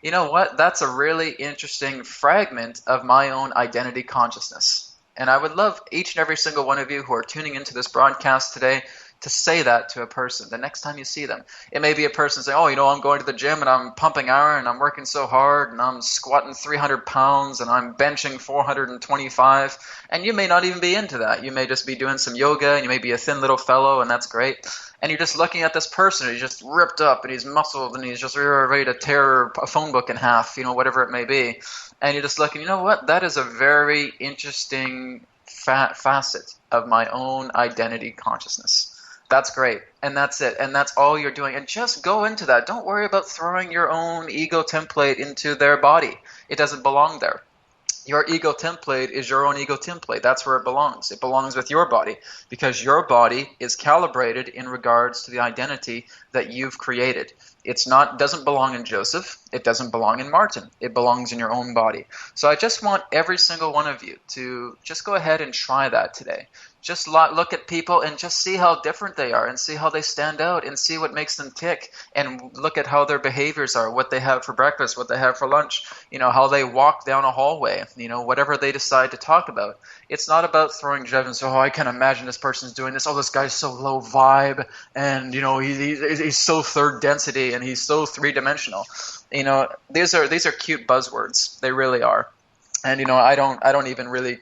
you know what? That's a really interesting fragment of my own identity consciousness. And I would love each and every single one of you who are tuning into this broadcast today to say that to a person the next time you see them. It may be a person saying, I'm going to the gym and I'm pumping iron and I'm working so hard and I'm squatting 300 pounds and I'm benching 425. And you may not even be into that. You may just be doing some yoga and you may be a thin little fellow, and that's great. And you're just looking at this person, he's just ripped up and he's muscled and he's just ready to tear a phone book in half, whatever it may be. And you're just looking, that is a very interesting facet of my own identity consciousness. That's great. And that's it. And that's all you're doing. And just go into that. Don't worry about throwing your own ego template into their body. It doesn't belong there. Your ego template is your own ego template. That's where it belongs. It belongs with your body, because your body is calibrated in regards to the identity that you've created. Doesn't belong in Joseph. It doesn't belong in Martin. It belongs in your own body. So I just want every single one of you to just go ahead and try that today. Just look at people and just see how different they are and see how they stand out and see what makes them tick, and look at how their behaviors are, what they have for breakfast, what they have for lunch, how they walk down a hallway, whatever they decide to talk about. It's not about throwing judgments. I can't imagine this person's doing this. This guy's so low vibe, and he's so third density and he's so three-dimensional. These are cute buzzwords. They really are. And I don't even really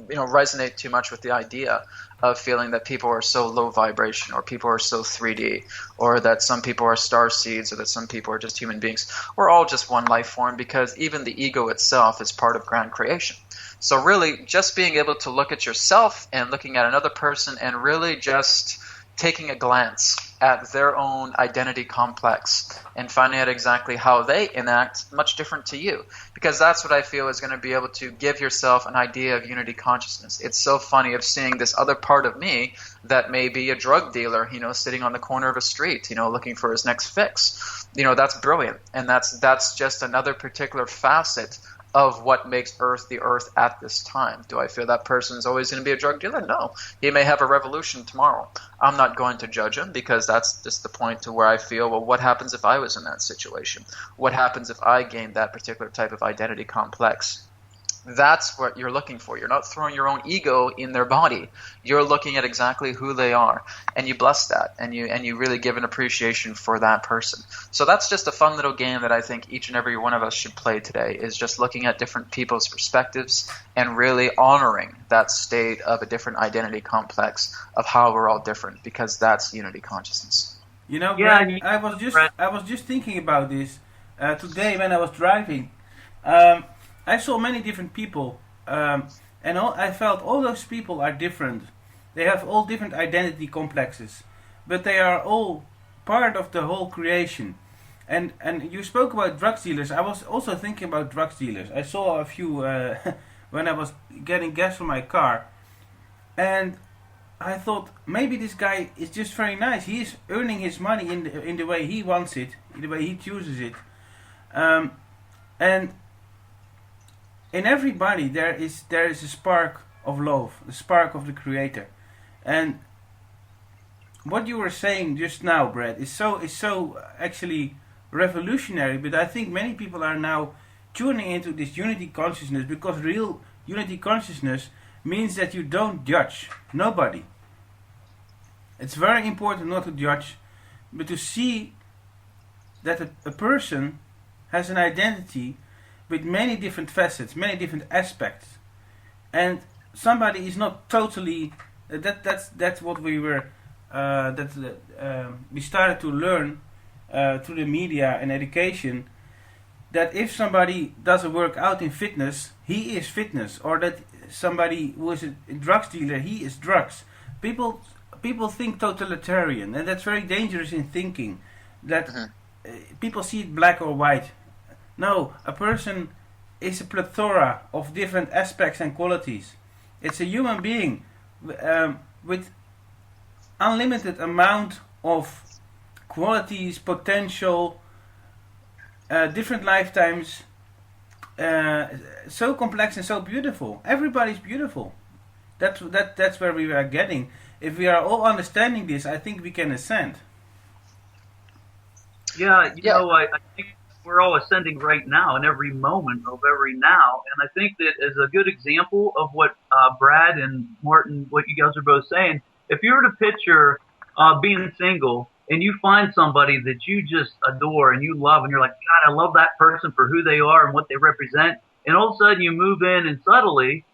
resonate too much with the idea of feeling that people are so low vibration, or people are so 3D, or that some people are star seeds, or that some people are just human beings. We're all just one life form, because even the ego itself is part of grand creation. So really, just being able to look at yourself and looking at another person and really just taking a glance at their own identity complex and finding out exactly how they enact much different to you. Because that's what I feel is going to be able to give yourself an idea of unity consciousness. It's so funny of seeing this other part of me that may be a drug dealer, sitting on the corner of a street, looking for his next fix. That's brilliant. And that's just another particular facet of what makes Earth the Earth at this time. Do I feel that person is always going to be a drug dealer? No. He may have a revolution tomorrow. I'm not going to judge him, because that's just the point to where I feel, well, what happens if I was in that situation? What happens if I gained that particular type of identity complex? That's what you're looking for. You're not throwing your own ego in their body. You're looking at exactly who they are, and you bless that, and you really give an appreciation for that person. So that's just a fun little game that I think each and every one of us should play today, is just looking at different people's perspectives and really honoring that state of a different identity complex of how we're all different, because that's unity consciousness. You know, Yeah, Brad, I was just thinking about this today when I was driving. I saw many different people, and I felt all those people are different. They have all different identity complexes, but they are all part of the whole creation. And you spoke about drug dealers. I was also thinking about drug dealers. I saw a few when I was getting gas for my car, and I thought maybe this guy is just very nice. He is earning his money in the way he wants it, in the way he chooses it, and in everybody there is a spark of love, the spark of the Creator. And what you were saying just now, Brad, is so actually revolutionary. But I think many people are now tuning into this unity consciousness, because real unity consciousness means that you don't judge nobody. It's very important not to judge, but to see that a person has an identity with many different facets, many different aspects, and somebody is not totally. That's what we were. We started to learn through the media and education, that if somebody doesn't work out in fitness, he is fitness, or that somebody who is a drugs dealer, he is drugs. People think totalitarian, and that's very dangerous in thinking. That people see it black or white. No, a person is a plethora of different aspects and qualities. It's a human being with unlimited amount of qualities, potential, different lifetimes, so complex and so beautiful. Everybody's beautiful. That's where we are getting. If we are all understanding this, I think we can ascend. Yeah, you know, I think we're all ascending right now in every moment of every now. And I think that as a good example of what Brad and Martin, what you guys are both saying, if you were to picture being single and you find somebody that you just adore and you love, and you're like, God, I love that person for who they are and what they represent, and all of a sudden you move in and subtly,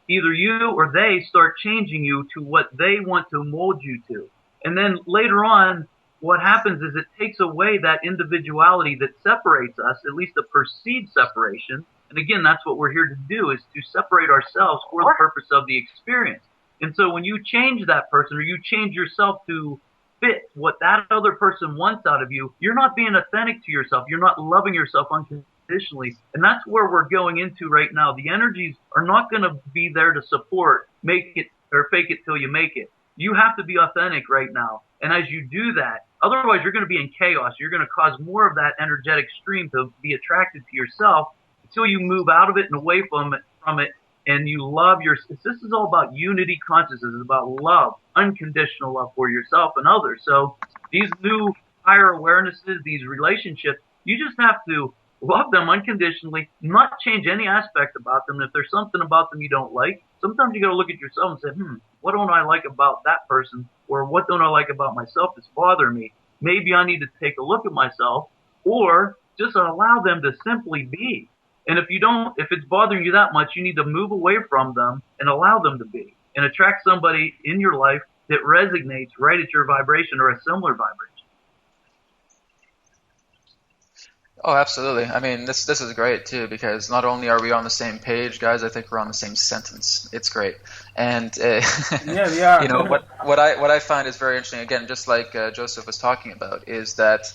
either you or they start changing you to what they want to mold you to. And then later on, what happens is it takes away that individuality that separates us, at least a perceived separation. And again, that's what we're here to do, is to separate ourselves for the purpose of the experience. And so when you change that person, or you change yourself to fit what that other person wants out of you, you're not being authentic to yourself. You're not loving yourself unconditionally. And that's where we're going into right now. The energies are not going to be there to support, make it or fake it till you make it. You have to be authentic right now. And as you do that, otherwise you're going to be in chaos. You're going to cause more of that energetic stream to be attracted to yourself until you move out of it and away from it, and you love your. This is all about unity consciousness. It's about love, unconditional love for yourself and others. So these new higher awarenesses, these relationships, you just have to love them unconditionally, not change any aspect about them. If there's something about them you don't like, sometimes you got to look at yourself and say, what don't I like about that person? Or what don't I like about myself that's bothering me? Maybe I need to take a look at myself, or just allow them to simply be. And if it's bothering you that much, you need to move away from them and allow them to be, and attract somebody in your life that resonates right at your vibration or a similar vibration. Oh, absolutely. I mean, this is great too, because not only are we on the same page, guys, I think we're on the same sentence. It's great. And yeah, we are. You know, what I find is very interesting, again, just like Joseph was talking about, is that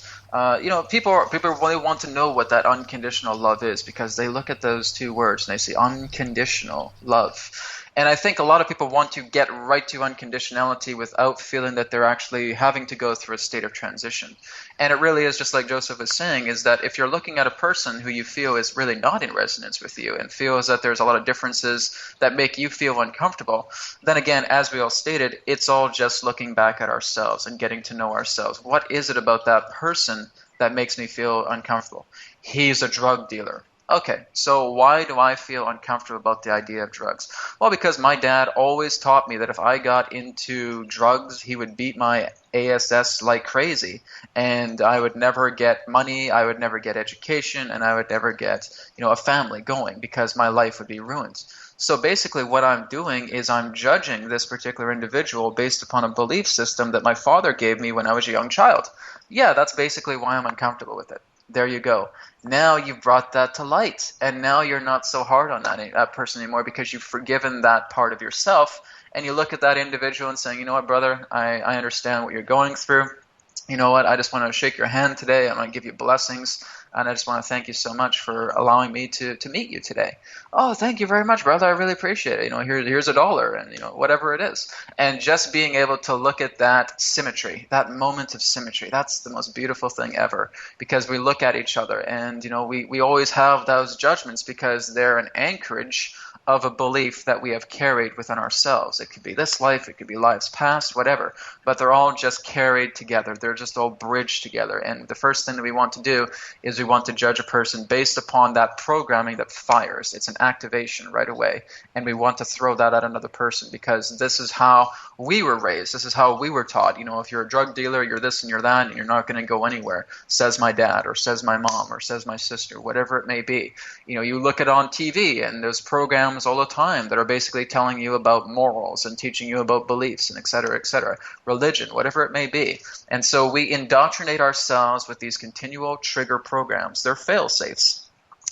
you know, people really want to know what that unconditional love is, because they look at those two words and they say unconditional love. And I think a lot of people want to get right to unconditionality without feeling that they're actually having to go through a state of transition. And it really is just like Joseph was saying, is that if you're looking at a person who you feel is really not in resonance with you and feels that there's a lot of differences that make you feel uncomfortable, then again, as we all stated, it's all just looking back at ourselves and getting to know ourselves. What is it about that person that makes me feel uncomfortable? He's a drug dealer. Okay, so why do I feel uncomfortable about the idea of drugs? Well, because my dad always taught me that if I got into drugs, he would beat my ASS like crazy, and I would never get money, I would never get education, and I would never get, a family going because my life would be ruined. So basically what I'm doing is I'm judging this particular individual based upon a belief system that my father gave me when I was a young child. Yeah, that's basically why I'm uncomfortable with it. There you go. Now you've brought that to light, and now you're not so hard on that person anymore because you've forgiven that part of yourself, and you look at that individual and saying, you know what, brother, I understand what you're going through. You know what, I just want to shake your hand today. I want to give you blessings, and I just want to thank you so much for allowing me to meet you today. Oh, thank you very much, brother. I really appreciate it. Here's $1, and whatever it is. And just being able to look at that symmetry, that moment of symmetry, that's the most beautiful thing ever. Because we look at each other, and we always have those judgments because they're an anchorage of a belief that we have carried within ourselves. It could be this life, it could be lives past, whatever. But they're all just carried together. They're just all bridged together. And the first thing that we want to do is we want to judge a person based upon that programming that fires. It's an activation right away. And we want to throw that at another person because this is how we were raised. This is how we were taught. If you're a drug dealer, you're this and you're that, and you're not going to go anywhere, says my dad or says my mom or says my sister, whatever it may be. You look at it on TV and there's programs all the time that are basically telling you about morals and teaching you about beliefs and et cetera, religion, whatever it may be. And so we indoctrinate ourselves with these continual trigger programs. They're fail-safes.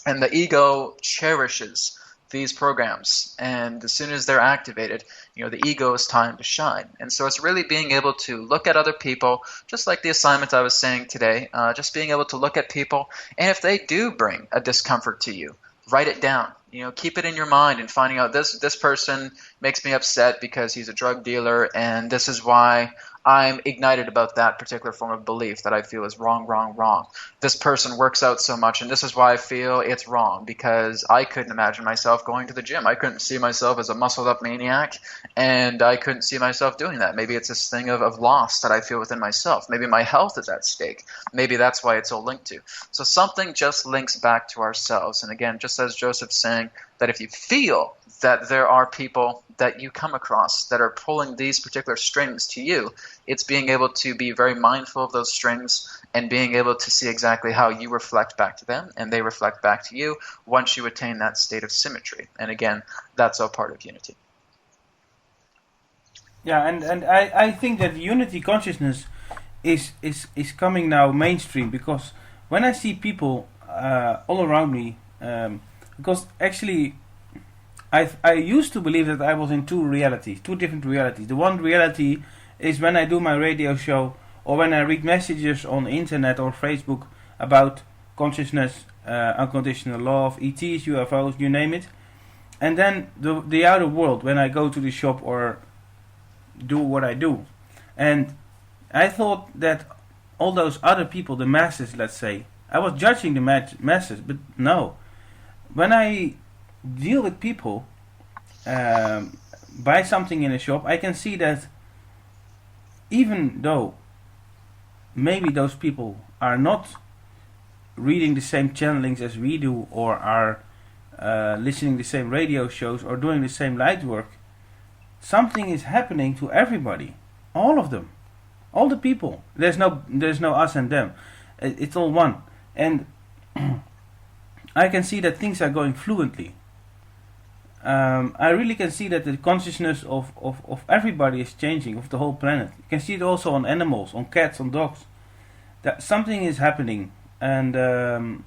And the ego cherishes these programs. And as soon as they're activated, the ego is time to shine. And so it's really being able to look at other people, just like the assignment I was saying today, just being able to look at people. And if they do bring a discomfort to you, write it down. Keep it in your mind and finding out this person makes me upset because he's a drug dealer, and this is why I'm ignited about that particular form of belief that I feel is wrong, wrong, wrong. This person works out so much, and this is why I feel it's wrong, because I couldn't imagine myself going to the gym. I couldn't see myself as a muscled-up maniac, and I couldn't see myself doing that. Maybe it's this thing of loss that I feel within myself. Maybe my health is at stake. Maybe that's why it's all linked to. So something just links back to ourselves. And again, just as Joseph's saying, that if you feel that there are people that you come across that are pulling these particular strings to you, it's being able to be very mindful of those strings and being able to see exactly how you reflect back to them and they reflect back to you once you attain that state of symmetry. And again, that's all part of unity. Yeah, and I think that unity consciousness is coming now mainstream, because when I see people all around me, because actually I used to believe that I was in two different realities. The one reality is when I do my radio show or when I read messages on the internet or Facebook about consciousness, unconditional love, ETs, UFOs, you name it. And then the outer world, when I go to the shop or do what I do. And I thought that all those other people, the masses, let's say, I was judging the masses, but no. When I deal with people, buy something in a shop, I can see that even though maybe those people are not reading the same channelings as we do, or are listening to the same radio shows or doing the same light work, something is happening to everybody, all of them, all the people. There's no us and them. It's all one. And I can see that things are going fluently. I really can see that the consciousness of everybody is changing, of the whole planet. You can see it also on animals, on cats, on dogs. That something is happening. And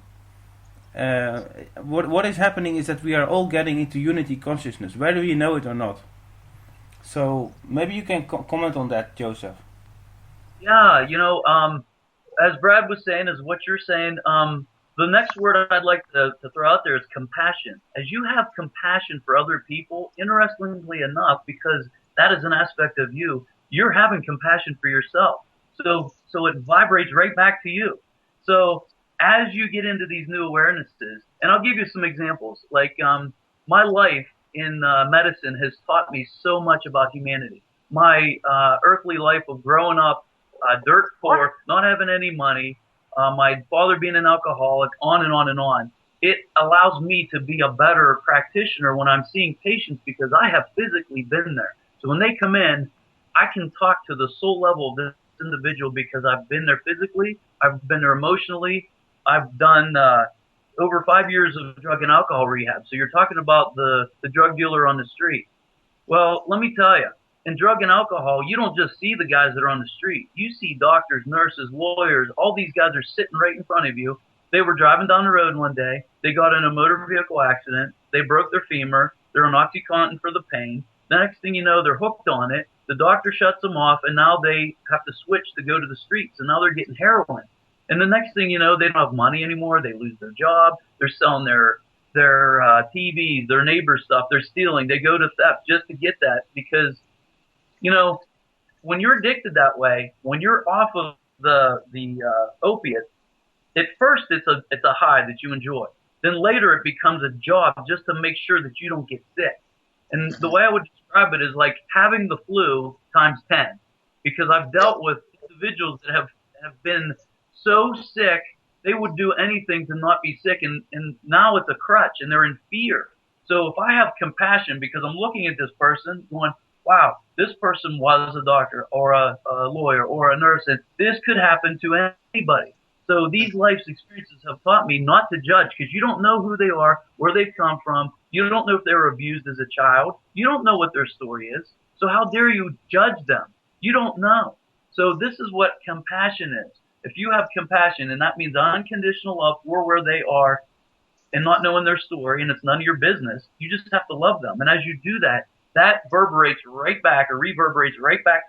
what is happening is that we are all getting into unity consciousness, whether we know it or not. So maybe you can comment on that, Joseph. Yeah, as Brad was saying, is what you're saying. the next word I'd like to throw out there is compassion. As you have compassion for other people, interestingly enough, because that is an aspect of you, you're having compassion for yourself. So it vibrates right back to you. So as you get into these new awarenesses, and I'll give you some examples, like my life in medicine has taught me so much about humanity. My earthly life of growing up dirt poor, not having any money, my father being an alcoholic, on and on and on. It allows me to be a better practitioner when I'm seeing patients because I have physically been there. So when they come in, I can talk to the soul level of this individual because I've been there physically, I've been there emotionally, I've done over 5 years of drug and alcohol rehab. So you're talking about the drug dealer on the street. Well, let me tell you, in drug and alcohol, you don't just see the guys that are on the street. You see doctors, nurses, lawyers, all these guys are sitting right in front of you. They were driving down the road one day. They got in a motor vehicle accident. They broke their femur. They're on OxyContin for the pain. The next thing you know, they're hooked on it. The doctor shuts them off, and now they have to switch to go to the streets, and now they're getting heroin. And the next thing you know, they don't have money anymore. They lose their job. They're selling their TVs, their neighbor's stuff. They're stealing. They go to theft just to get that because, you know, when you're addicted that way, when you're off of the opiates, at first it's a high that you enjoy. Then later it becomes a job just to make sure that you don't get sick. And the way I would describe it is like having the flu times 10, because I've dealt with individuals that have been so sick they would do anything to not be sick, and now it's a crutch and they're in fear. So if I have compassion because I'm looking at this person going, wow, this person was a doctor or a lawyer or a nurse, and this could happen to anybody. So these life's experiences have taught me not to judge because you don't know who they are, where they've come from. You don't know if they were abused as a child. You don't know what their story is. So how dare you judge them? You don't know. So this is what compassion is. If you have compassion, and that means unconditional love for where they are and not knowing their story, and it's none of your business, you just have to love them. And as you do that, that reverberates right back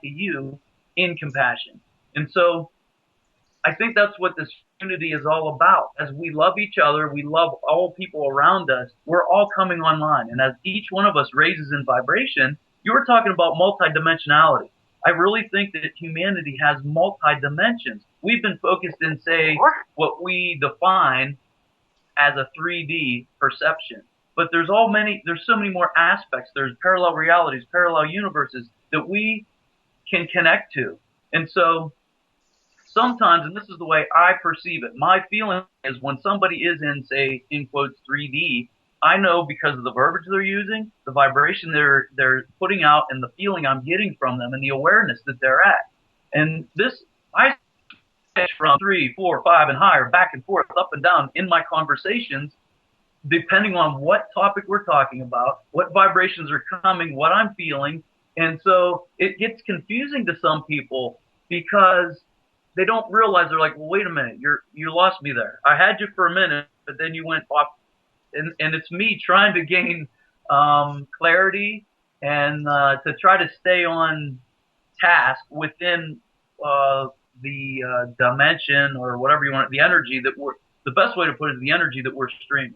to you in compassion. And so I think that's what this unity is all about. As we love each other, we love all people around us, we're all coming online. And as each one of us raises in vibration, you were talking about multidimensionality. I really think that humanity has multi-dimensions. We've been focused in, say, what we define as a 3D perception. But there's so many more aspects. There's parallel realities, parallel universes that we can connect to. And so sometimes, and this is the way I perceive it, my feeling is when somebody is in, say, in quotes, 3D, I know because of the verbiage they're using, the vibration they're putting out, and the feeling I'm getting from them, and the awareness that they're at. And this, I switch from 3, 4, 5, and higher, back and forth, up and down in my conversations, depending on what topic we're talking about, what vibrations are coming, what I'm feeling. And so it gets confusing to some people because they don't realize, they're like, well, wait a minute, you lost me there. I had you for a minute, but then you went off. And it's me trying to gain clarity and to try to stay on task within the dimension or whatever you want, the energy that the best way to put it is the energy that we're streaming.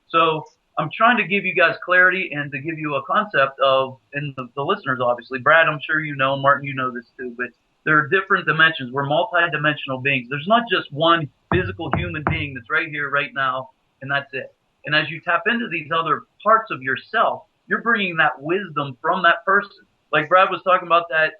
So I'm trying to give you guys clarity and to give you a concept of, and the listeners obviously, Brad, I'm sure you know, Martin, you know this too, but there are different dimensions. We're multi-dimensional beings. There's not just one physical human being that's right here, right now, and that's it. And as you tap into these other parts of yourself, you're bringing that wisdom from that person. Like Brad was talking about that,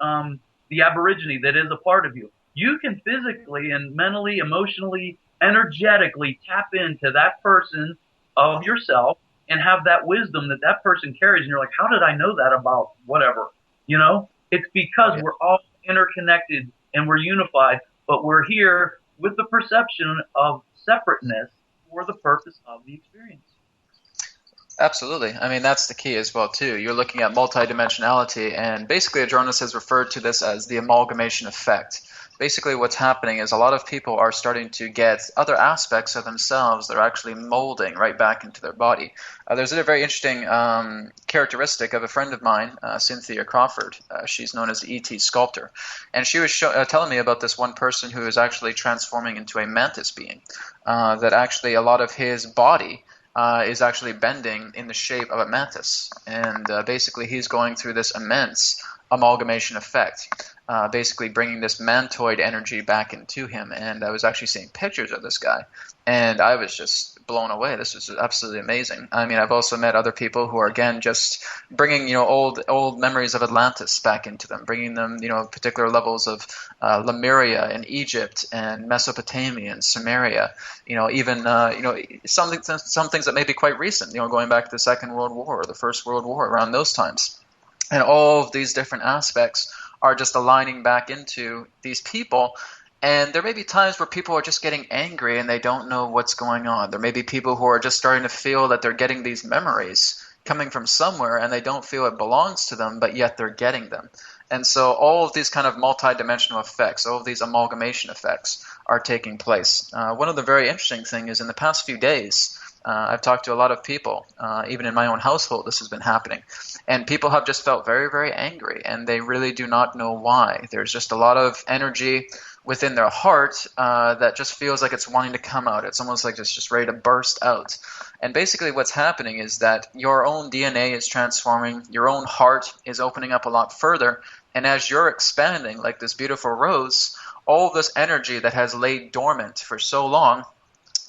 the Aborigine that is a part of you. You can physically and mentally, emotionally, energetically tap into that person of yourself and have that wisdom that that person carries. And you're like, how did I know that about whatever? You know, it's because we're all interconnected and we're unified, but we're here with the perception of separateness for the purpose of the experience. Absolutely. I mean, that's the key as well, too. You're looking at multidimensionality, and basically Adronis has referred to this as the amalgamation effect. Basically, what's happening is a lot of people are starting to get other aspects of themselves that are actually molding right back into their body. There's a very interesting characteristic of a friend of mine, Cynthia Crawford. She's known as the ET sculptor. And she was telling me about this one person who is actually transforming into a mantis being, that actually a lot of his body is actually bending in the shape of a mantis. And basically he's going through this immense amalgamation effect, basically bringing this mantoid energy back into him. And I was actually seeing pictures of this guy, and I was just blown away. This was absolutely amazing. I mean, I've also met other people who are, again, just bringing, old memories of Atlantis back into them, bringing them, particular levels of Lemuria and Egypt and Mesopotamia and Sumeria, even, some things that may be quite recent, going back to the Second World War or the First World War, around those times. And all of these different aspects are just aligning back into these people. And there may be times where people are just getting angry and they don't know what's going on. There may be people who are just starting to feel that they're getting these memories coming from somewhere and they don't feel it belongs to them, but yet they're getting them. And so all of these kind of multidimensional effects, all of these amalgamation effects are taking place. One of the very interesting things is in the past few days, I've talked to a lot of people, even in my own household, this has been happening. And people have just felt very, very angry, and they really do not know why. There's just a lot of energy within their heart that just feels like it's wanting to come out. It's almost like it's just ready to burst out. And basically what's happening is that your own DNA is transforming, your own heart is opening up a lot further, and as you're expanding like this beautiful rose, all of this energy that has laid dormant for so long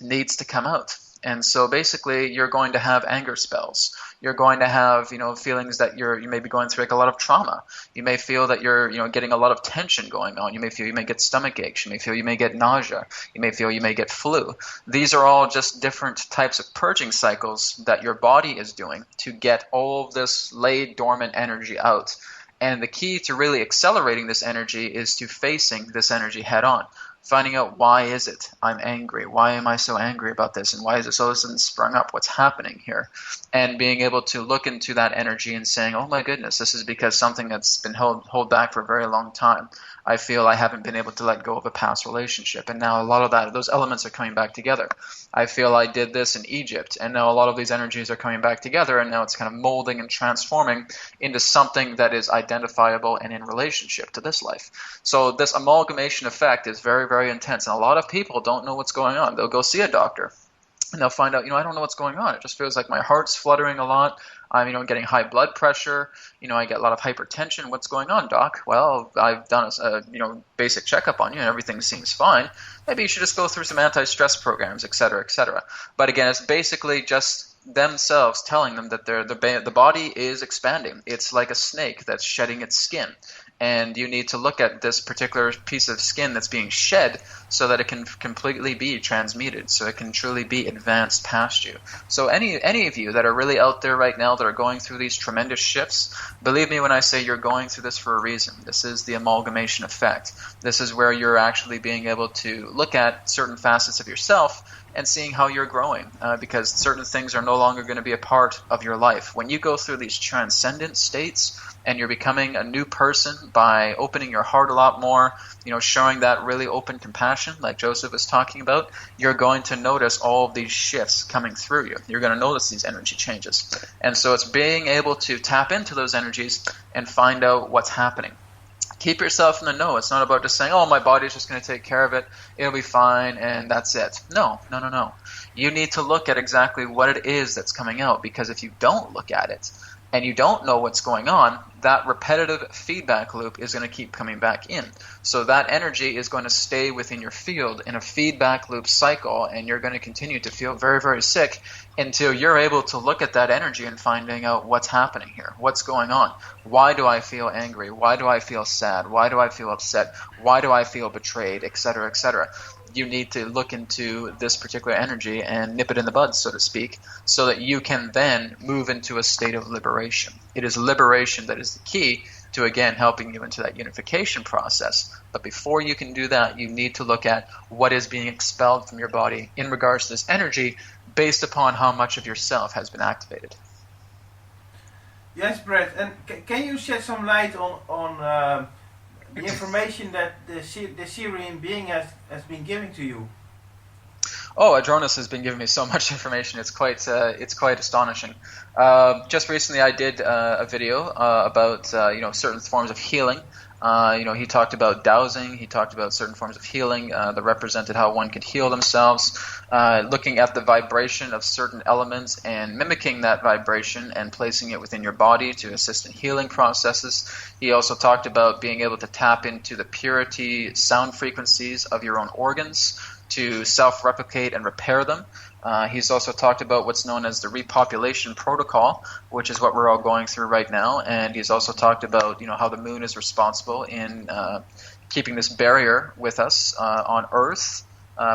needs to come out. And so basically you're going to have anger spells. You're going to have, feelings that you may be going through like a lot of trauma. You may feel that you're, getting a lot of tension going on. You may feel you may get stomach aches. You may feel you may get nausea. You may feel you may get flu. These are all just different types of purging cycles that your body is doing to get all of this laid dormant energy out. And the key to really accelerating this energy is to facing this energy head on. Finding out, why is it I'm angry? Why am I so angry about this? And why is this all of a sudden sprung up? What's happening here? And being able to look into that energy and saying, oh my goodness, this is because something that's been held back for a very long time. I feel I haven't been able to let go of a past relationship. And now a lot of those elements are coming back together. I feel I did this in Egypt. And now a lot of these energies are coming back together. And now it's kind of molding and transforming into something that is identifiable and in relationship to this life. So this amalgamation effect is very, very intense. And a lot of people don't know what's going on. They'll go see a doctor. And they'll find out, I don't know what's going on. It just feels like my heart's fluttering a lot. I'm, getting high blood pressure. I get a lot of hypertension. What's going on, doc? Well, I've done a basic checkup on you and everything seems fine. Maybe you should just go through some anti-stress programs, et cetera, et cetera. But again, it's basically just themselves telling them that the body is expanding. It's like a snake that's shedding its skin. And you need to look at this particular piece of skin that's being shed so that it can completely be transmuted, so it can truly be advanced past you. So any of you that are really out there right now that are going through these tremendous shifts, believe me when I say you're going through this for a reason. This is the amalgamation effect. This is where you're actually being able to look at certain facets of yourself and seeing how you're growing, because certain things are no longer going to be a part of your life. When you go through these transcendent states and you're becoming a new person by opening your heart a lot more, showing that really open compassion like Joseph was talking about, you're going to notice all of these shifts coming through you. You're going to notice these energy changes. And so it's being able to tap into those energies and find out what's happening. Keep yourself in the know. It's not about just saying, oh, my body's just going to take care of it. It'll be fine, and that's it. No. You need to look at exactly what it is that's coming out, because if you don't look at it and you don't know what's going on, that repetitive feedback loop is going to keep coming back in. So that energy is going to stay within your field in a feedback loop cycle, and you're going to continue to feel very, very sick until you're able to look at that energy and finding out what's happening here. What's going on? Why do I feel angry? Why do I feel sad? Why do I feel upset? Why do I feel betrayed? Etc., etc. You need to look into this particular energy and nip it in the bud, so to speak, so that you can then move into a state of liberation. It is liberation that is the key to, again, helping you into that unification process. But before you can do that, you need to look at what is being expelled from your body in regards to this energy based upon how much of yourself has been activated. Yes, Brett, and can you shed some light on the information that the Syrian being has been giving to you? Oh, Adronis has been giving me so much information. It's quite astonishing. Just recently, I did a video about certain forms of healing. He talked about dowsing. He talked about certain forms of healing that represented how one could heal themselves, looking at the vibration of certain elements and mimicking that vibration and placing it within your body to assist in healing processes. He also talked about being able to tap into the purity sound frequencies of your own organs to self-replicate and repair them. He's also talked about what's known as the repopulation protocol, which is what we're all going through right now. And he's also talked about, how the moon is responsible in keeping this barrier with us on Earth,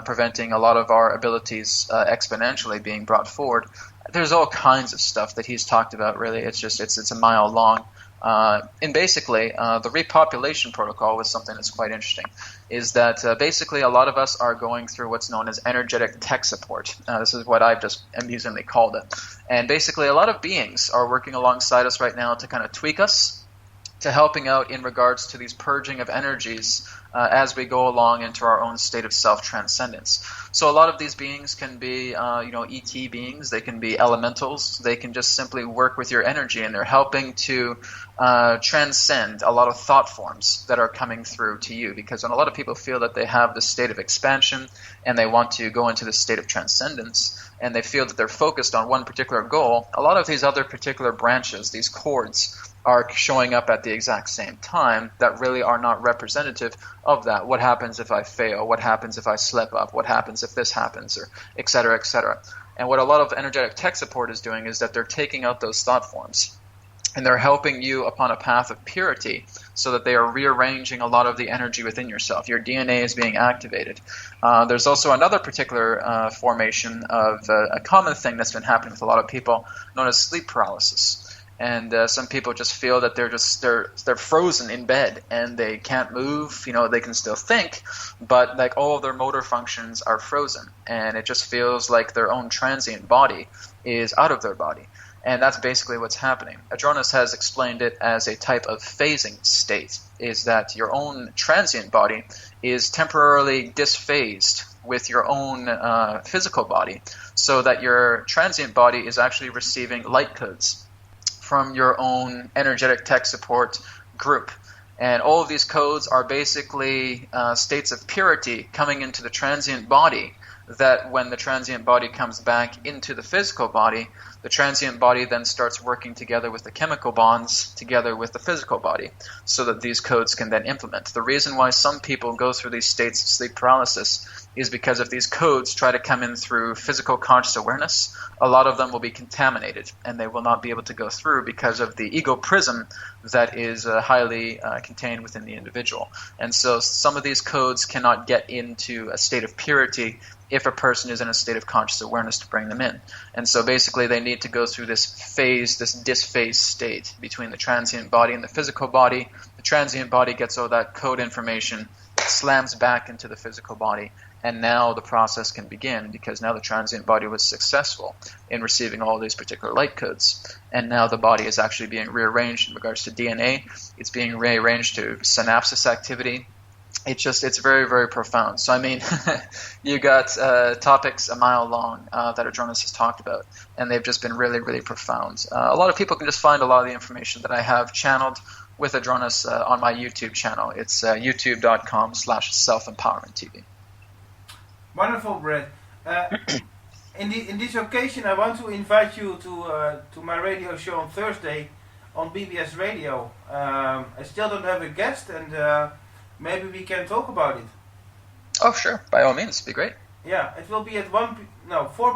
preventing a lot of our abilities exponentially being brought forward. There's all kinds of stuff that he's talked about. Really, it's a mile long. And basically, the repopulation protocol was something that's quite interesting, is that basically a lot of us are going through what's known as energetic tech support. This is what I've just amusingly called it. And basically a lot of beings are working alongside us right now to kind of tweak us, to helping out in regards to these purging of energies as we go along into our own state of self-transcendence. So a lot of these beings can be, ET beings, they can be elementals, they can just simply work with your energy, and they're helping to transcend a lot of thought forms that are coming through to you. Because when a lot of people feel that they have this state of expansion and they want to go into this state of transcendence, and they feel that they're focused on one particular goal, a lot of these other particular branches, these cords, are showing up at the exact same time that really are not representative of that. What happens if I fail? What happens if I slip up? What happens if this happens? Or et cetera, et cetera. And what a lot of energetic tech support is doing is that they're taking out those thought forms and they're helping you upon a path of purity so that they are rearranging a lot of the energy within yourself. Your DNA is being activated. There's also another particular formation of a common thing that's been happening with a lot of people known as sleep paralysis. And some people just feel that they're frozen in bed and they can't move. They can still think, but like all of their motor functions are frozen, and it just feels like their own transient body is out of their body. And that's basically what's happening. Adronis has explained it as a type of phasing state, is that your own transient body is temporarily disphased with your own physical body, so that your transient body is actually receiving light codes from your own energetic tech support group. And all of these codes are basically states of purity coming into the transient body, that when the transient body comes back into the physical body, the transient body then starts working together with the chemical bonds together with the physical body, so that these codes can then implement. The reason why some people go through these states of sleep paralysis is because if these codes try to come in through physical conscious awareness, a lot of them will be contaminated and they will not be able to go through because of the ego prism that is highly contained within the individual. And so some of these codes cannot get into a state of purity if a person is in a state of conscious awareness to bring them in. And so basically they need to go through this phase, this dysphase state between the transient body and the physical body. The transient body gets all that code information, slams back into the physical body, and now the process can begin, because now the transient body was successful in receiving all these particular light codes. And now the body is actually being rearranged in regards to DNA. It's being rearranged to synapses activity. It's very, very profound. So, I mean, you got topics a mile long that Adronis has talked about, and they've just been really, really profound. A lot of people can just find a lot of the information that I have channeled with Adronis on my YouTube channel. It's youtube.com/selfempowermenttv. Wonderful, Brett. In this occasion, I want to invite you to my radio show on Thursday on BBS Radio. I still don't have a guest, and maybe we can talk about it. Oh, sure. By all means. Be great. Yeah, it will be at 4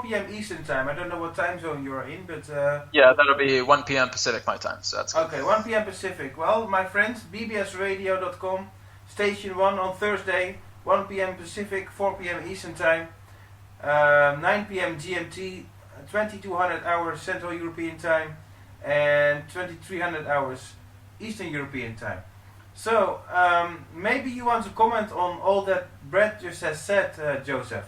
p.m. Eastern time. I don't know what time zone you're in, but... yeah, that'll be 1 p.m. Pacific my time, so that's good. Okay, 1 p.m. Pacific. Well, my friends, bbsradio.com, Station 1 on Thursday, 1 p.m. Pacific, 4 p.m. Eastern time, 9 p.m. GMT, 2200 hours Central European time, and 2300 hours Eastern European time. So, maybe you want to comment on all that Brett just has said, Joseph.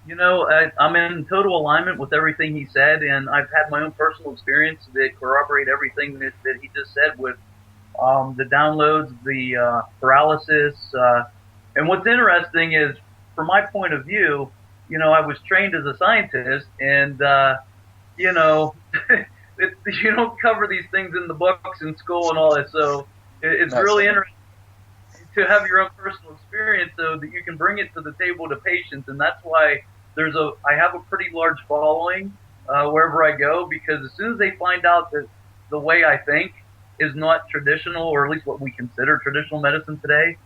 You know, I'm in total alignment with everything he said, and I've had my own personal experience that corroborate everything that he just said with the downloads, the paralysis. And what's interesting is, from my point of view, you know, I was trained as a scientist, and, you know, you don't cover these things in the books in school and all that, so it's really interesting to have your own personal experience so that you can bring it to the table to patients, and that's why I have a pretty large following wherever I go, because as soon as they find out that the way I think is not traditional, or at least what we consider traditional medicine today,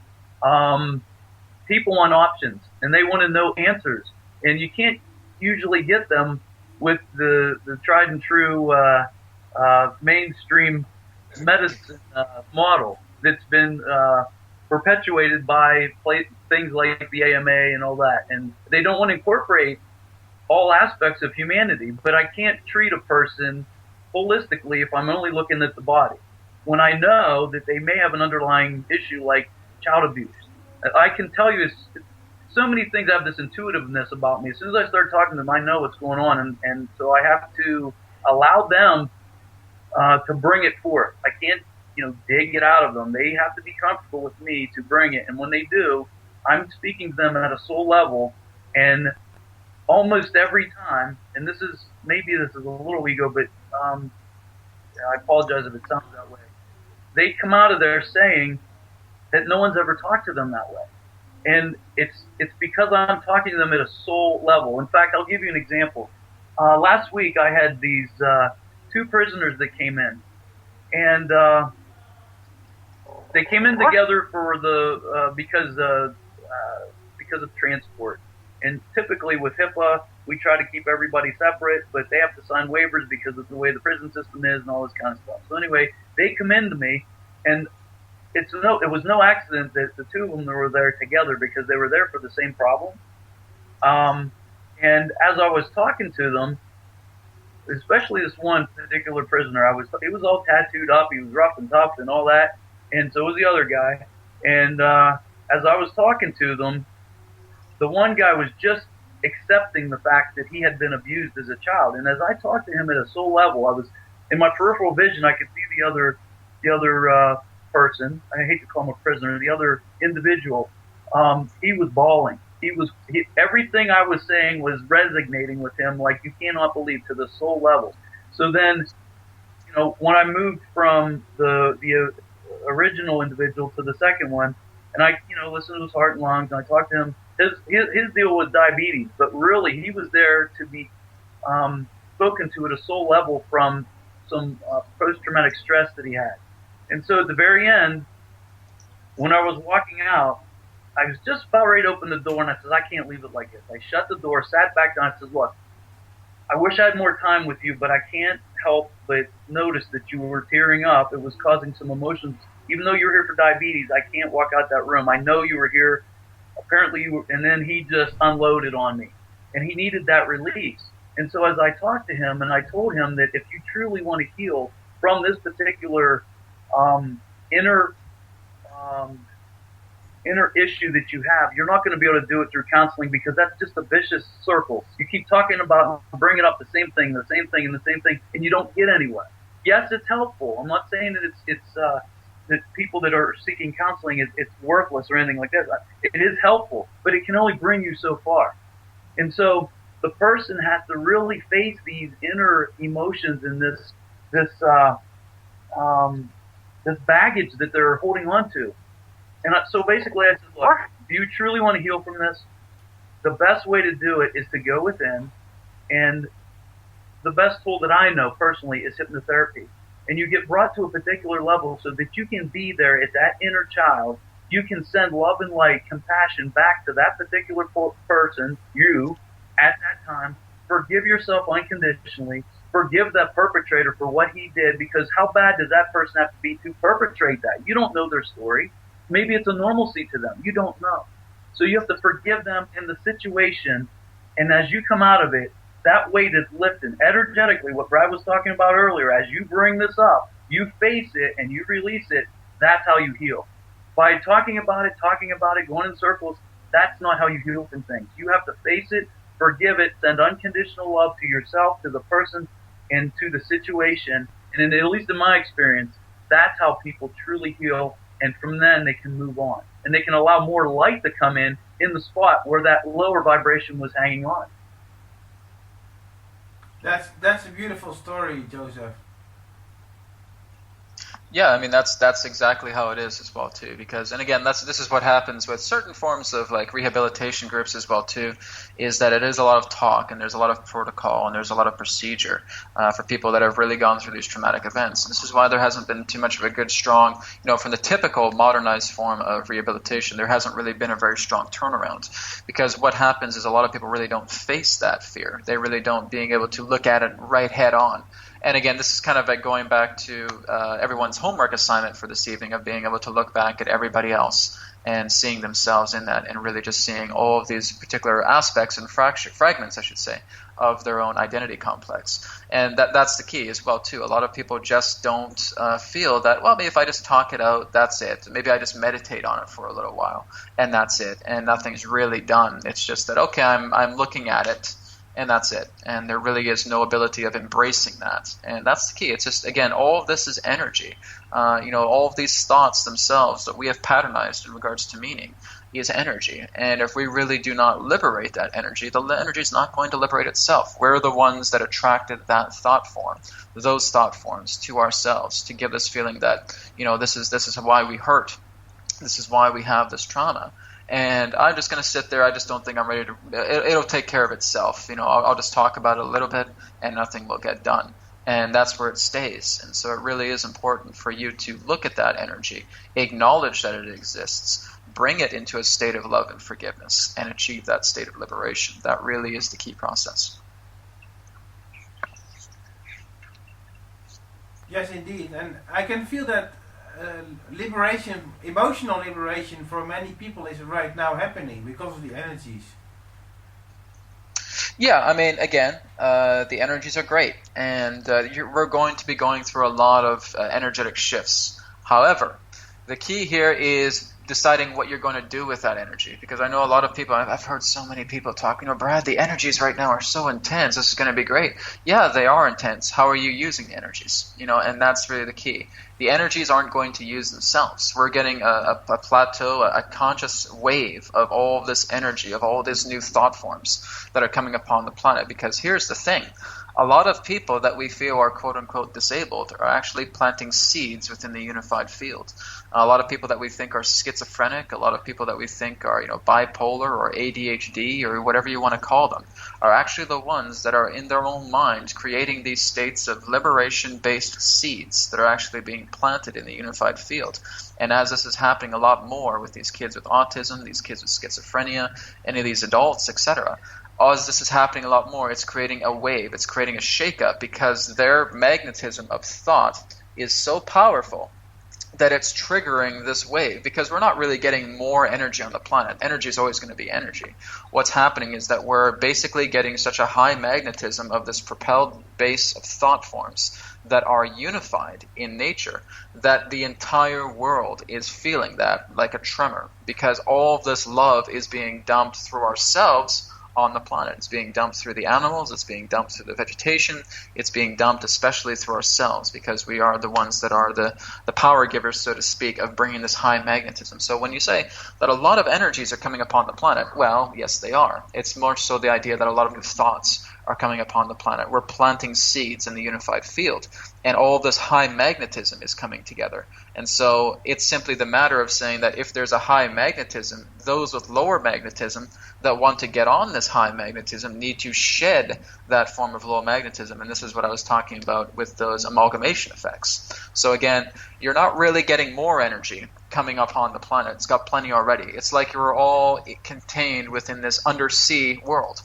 people want options and they want to know answers, and you can't usually get them with the tried and true mainstream medicine model that's been perpetuated by things like the AMA and all that, and they don't want to incorporate all aspects of humanity. But I can't treat a person holistically if I'm only looking at the body, when I know that they may have an underlying issue like child abuse. I can tell you so many things. I have this intuitiveness about me. As soon as I start talking to them, I know what's going on, and so I have to allow them to bring it forth. I can't, you know, dig it out of them. They have to be comfortable with me to bring it, and when they do, I'm speaking to them at a soul level, and almost every time, and this is a little ego, but I apologize if it sounds that way, they come out of there saying that no one's ever talked to them that way. And it's because I'm talking to them at a soul level. In fact, I'll give you an example. Last week I had these two prisoners that came in, and they came in together for because of transport. And typically with HIPAA, we try to keep everybody separate, but they have to sign waivers because of the way the prison system is and all this kind of stuff. So anyway, they come in to me, and it was no accident that the two of them were there together, because they were there for the same problem. And as I was talking to them, especially this one particular prisoner, he was all tattooed up, he was rough and tough and all that, and so was the other guy. And as I was talking to them, the one guy was just accepting the fact that he had been abused as a child. And as I talked to him at a soul level, I was in my peripheral vision, I could see the other person. I hate to call him a prisoner. The other individual, he was bawling. Everything I was saying was resonating with him like you cannot believe, to the soul level. So then, you know, when I moved from the original individual to the second one, and I, you know, listened to his heart and lungs, and I talked to him. His deal was diabetes, but really he was there to be spoken to at a soul level from some post-traumatic stress that he had. And so at the very end, when I was walking out, I was just about ready to open the door, and I said, I can't leave it like this. I shut the door, sat back down, and said, look, I wish I had more time with you, but I can't help but notice that you were tearing up. It was causing some emotions. Even though you're here for diabetes, I can't walk out that room. I know you were here. Apparently you were, and then he just unloaded on me, and he needed that release. And so as I talked to him, and I told him that if you truly want to heal from this particular inner issue that you have, you're not going to be able to do it through counseling, because that's just a vicious circle. You keep talking about bringing up the same thing, and you don't get anywhere. Yes, it's helpful. I'm not saying that it's that people that are seeking counseling, it's worthless or anything like that. It is helpful, but it can only bring you so far. And so the person has to really face these inner emotions and this baggage that they're holding on to. And so basically I said, look, if you truly want to heal from this, the best way to do it is to go within, and the best tool that I know personally is hypnotherapy. And you get brought to a particular level so that you can be there at that inner child. You can send love and light, compassion back to that particular person, you, at that time. Forgive yourself unconditionally. Forgive that perpetrator for what he did, because how bad does that person have to be to perpetrate that? You don't know their story. Maybe it's a normalcy to them. You don't know. So you have to forgive them in the situation, and as you come out of it, that weight is lifted energetically. What Brad was talking about earlier, as you bring this up, you face it and you release it. That's how you heal. By talking about it, going in circles, that's not how you heal from things. You have to face it, forgive it, send unconditional love to yourself, to the person, and to the situation. And at least in my experience, that's how people truly heal, and from then they can move on. And they can allow more light to come in the spot where that lower vibration was hanging on. That's a beautiful story, Joseph. Yeah, I mean that's exactly how it is as well too. Because, and again, this is what happens with certain forms of like rehabilitation groups as well too, is that it is a lot of talk and there's a lot of protocol and there's a lot of procedure for people that have really gone through these traumatic events. And this is why there hasn't been too much of a good, strong, from the typical modernized form of rehabilitation, there hasn't really been a very strong turnaround. Because what happens is a lot of people really don't face that fear. They really don't being able to look at it right head on. And again, this is kind of like going back to everyone's homework assignment for this evening of being able to look back at everybody else and seeing themselves in that and really just seeing all of these particular aspects and fragments, I should say, of their own identity complex. And that's the key as well, too. A lot of people just don't feel that, well, maybe if I just talk it out, that's it. Maybe I just meditate on it for a little while, and that's it. And nothing's really done. It's just that, okay, I'm looking at it, and that's it. And there really is no ability of embracing that. And that's the key. It's just, again, all of this is energy. All of these thoughts themselves that we have patternized in regards to meaning is energy. And if we really do not liberate that energy, the energy is not going to liberate itself. We're the ones that attracted that thought form, those thought forms to ourselves to give us feeling that, this is why we hurt. This is why we have this trauma. And I'm just going to sit there. I just don't think I'm ready to. It'll take care of itself. I'll just talk about it a little bit, and nothing will get done. And that's where it stays. And so it really is important for you to look at that energy, acknowledge that it exists, bring it into a state of love and forgiveness, and achieve that state of liberation. That really is the key process. Yes, indeed. And I can feel that liberation, emotional liberation for many people is right now happening because of the energies. Yeah, I mean, again, the energies are great, and we're going to be going through a lot of energetic shifts. However, the key here is deciding what you're going to do with that energy, because I know a lot of people, I've heard so many people talk, Brad, the energies right now are so intense, this is going to be great. Yeah, they are intense. How are you using the energies? And that's really the key. The energies aren't going to use themselves. We're getting a plateau, a conscious wave of all of this energy, of all these new thought forms that are coming upon the planet, because here's the thing. A lot of people that we feel are quote-unquote disabled are actually planting seeds within the unified field. A lot of people that we think are schizophrenic, a lot of people that we think are bipolar or ADHD or whatever you want to call them, are actually the ones that are in their own mind creating these states of liberation-based seeds that are actually being planted in the unified field. And as this is happening a lot more with these kids with autism, these kids with schizophrenia, any of these adults, etc., as this is happening a lot more, it's creating a wave, it's creating a shakeup, because their magnetism of thought is so powerful that it's triggering this wave, because we're not really getting more energy on the planet. Energy is always going to be energy. What's happening is that we're basically getting such a high magnetism of this propelled base of thought forms that are unified in nature, that the entire world is feeling that like a tremor, because all of this love is being dumped through ourselves on the planet. It's being dumped through the animals, it's being dumped through the vegetation, it's being dumped especially through ourselves, because we are the ones that are the power givers, so to speak, of bringing this high magnetism. So when you say that a lot of energies are coming upon the planet, well, yes, they are. It's more so the idea that a lot of new thoughts are coming upon the planet. We're planting seeds in the unified field, and all this high magnetism is coming together. And so it's simply the matter of saying that if there's a high magnetism, those with lower magnetism that want to get on this high magnetism need to shed that form of low magnetism. And this is what I was talking about with those amalgamation effects. So again, you're not really getting more energy coming upon the planet. It's got plenty already. It's like you're all contained within this undersea world.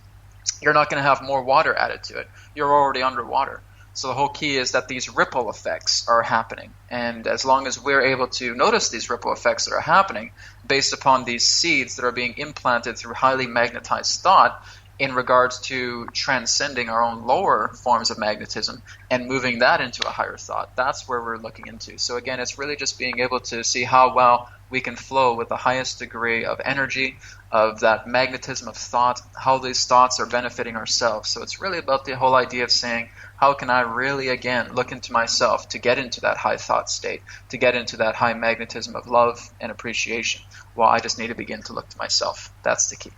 You're not going to have more water added to it. You're already underwater. So the whole key is that these ripple effects are happening. And as long as we're able to notice these ripple effects that are happening based upon these seeds that are being implanted through highly magnetized thought, in regards to transcending our own lower forms of magnetism and moving that into a higher thought. That's where we're looking into. So again, it's really just being able to see how well we can flow with the highest degree of energy, of that magnetism of thought, how these thoughts are benefiting ourselves. So it's really about the whole idea of saying, how can I really, again, look into myself to get into that high thought state, to get into that high magnetism of love and appreciation? Well, I just need to begin to look to myself. That's the key.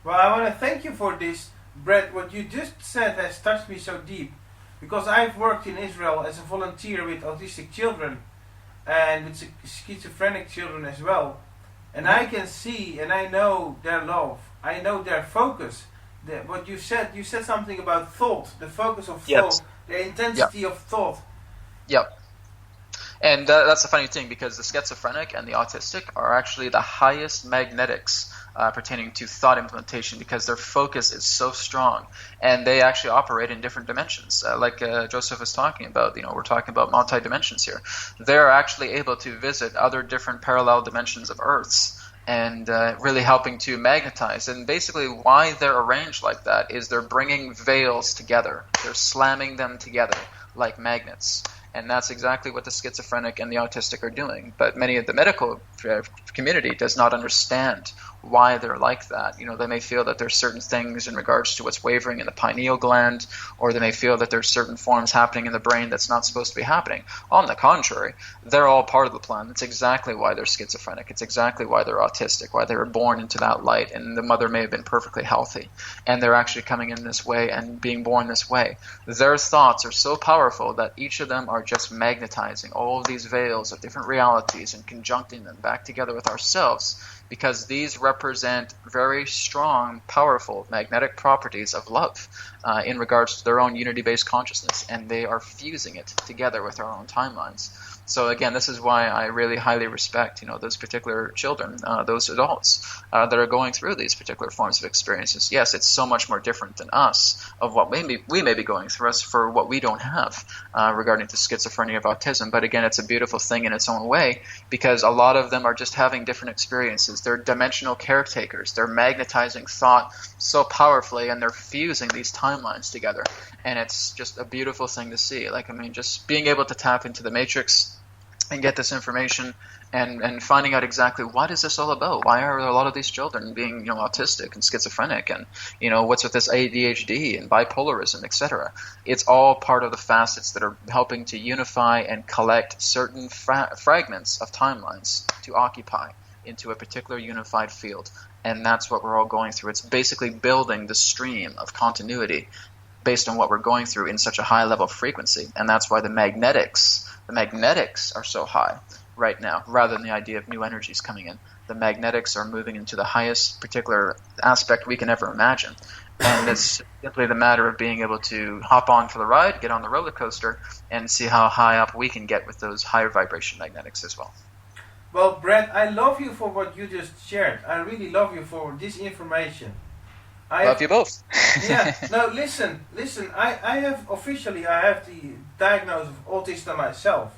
Well, I want to thank you for this, Brett. What you just said has touched me so deep, because I've worked in Israel as a volunteer with autistic children and with schizophrenic children as well. And I can see and I know their love. I know their focus. What you said something about thought, the focus of thought, the intensity of thought. Yep. And that's the funny thing, because the schizophrenic and the autistic are actually the highest magnetics pertaining to thought implementation, because their focus is so strong, and they actually operate in different dimensions. Like Joseph was talking about, we're talking about multi-dimensions here. They're actually able to visit other different parallel dimensions of Earths, and really helping to magnetize. And basically why they're arranged like that is they're bringing veils together. They're slamming them together like magnets. And that's exactly what the schizophrenic and the autistic are doing. But many of the medical community does not understand why they're like that. They may feel that there's certain things in regards to what's wavering in the pineal gland, or they may feel that there's certain forms happening in the brain that's not supposed to be happening. On the contrary, they're all part of the plan. That's exactly why they're schizophrenic. It's exactly why they're autistic, why they were born into that light, and the mother may have been perfectly healthy. And they're actually coming in this way and being born this way. Their thoughts are so powerful that each of them are just magnetizing all of these veils of different realities and conjuncting them back together with ourselves, because these represent very strong, powerful magnetic properties of love in regards to their own unity-based consciousness, and they are fusing it together with our own timelines. So again, this is why I really highly respect, those particular children, those adults that are going through these particular forms of experiences. Yes, it's so much more different than us, of what we may be going through, us for what we don't have regarding to schizophrenia of autism. But again, it's a beautiful thing in its own way, because a lot of them are just having different experiences. They're dimensional caretakers. They're magnetizing thought so powerfully, and they're fusing these timelines together. And it's just a beautiful thing to see. Just being able to tap into the matrix and get this information and finding out exactly what is this all about. Why are a lot of these children being autistic and schizophrenic, and what's with this ADHD and bipolarism, etc. It's all part of the facets that are helping to unify and collect certain fragments of timelines to occupy into a particular unified field. And that's what we're all going through. It's basically building the stream of continuity based on what we're going through in such a high level of frequency. And that's why the magnetics are so high right now, rather than the idea of new energies coming in. The magnetics are moving into the highest particular aspect we can ever imagine. And it's simply the matter of being able to hop on for the ride, get on the roller coaster, and see how high up we can get with those higher vibration magnetics as well. Well, Brett, I love you for what you just shared. I really love you for this information. Love you both. Yeah. No, listen. I have the diagnosis of autism myself,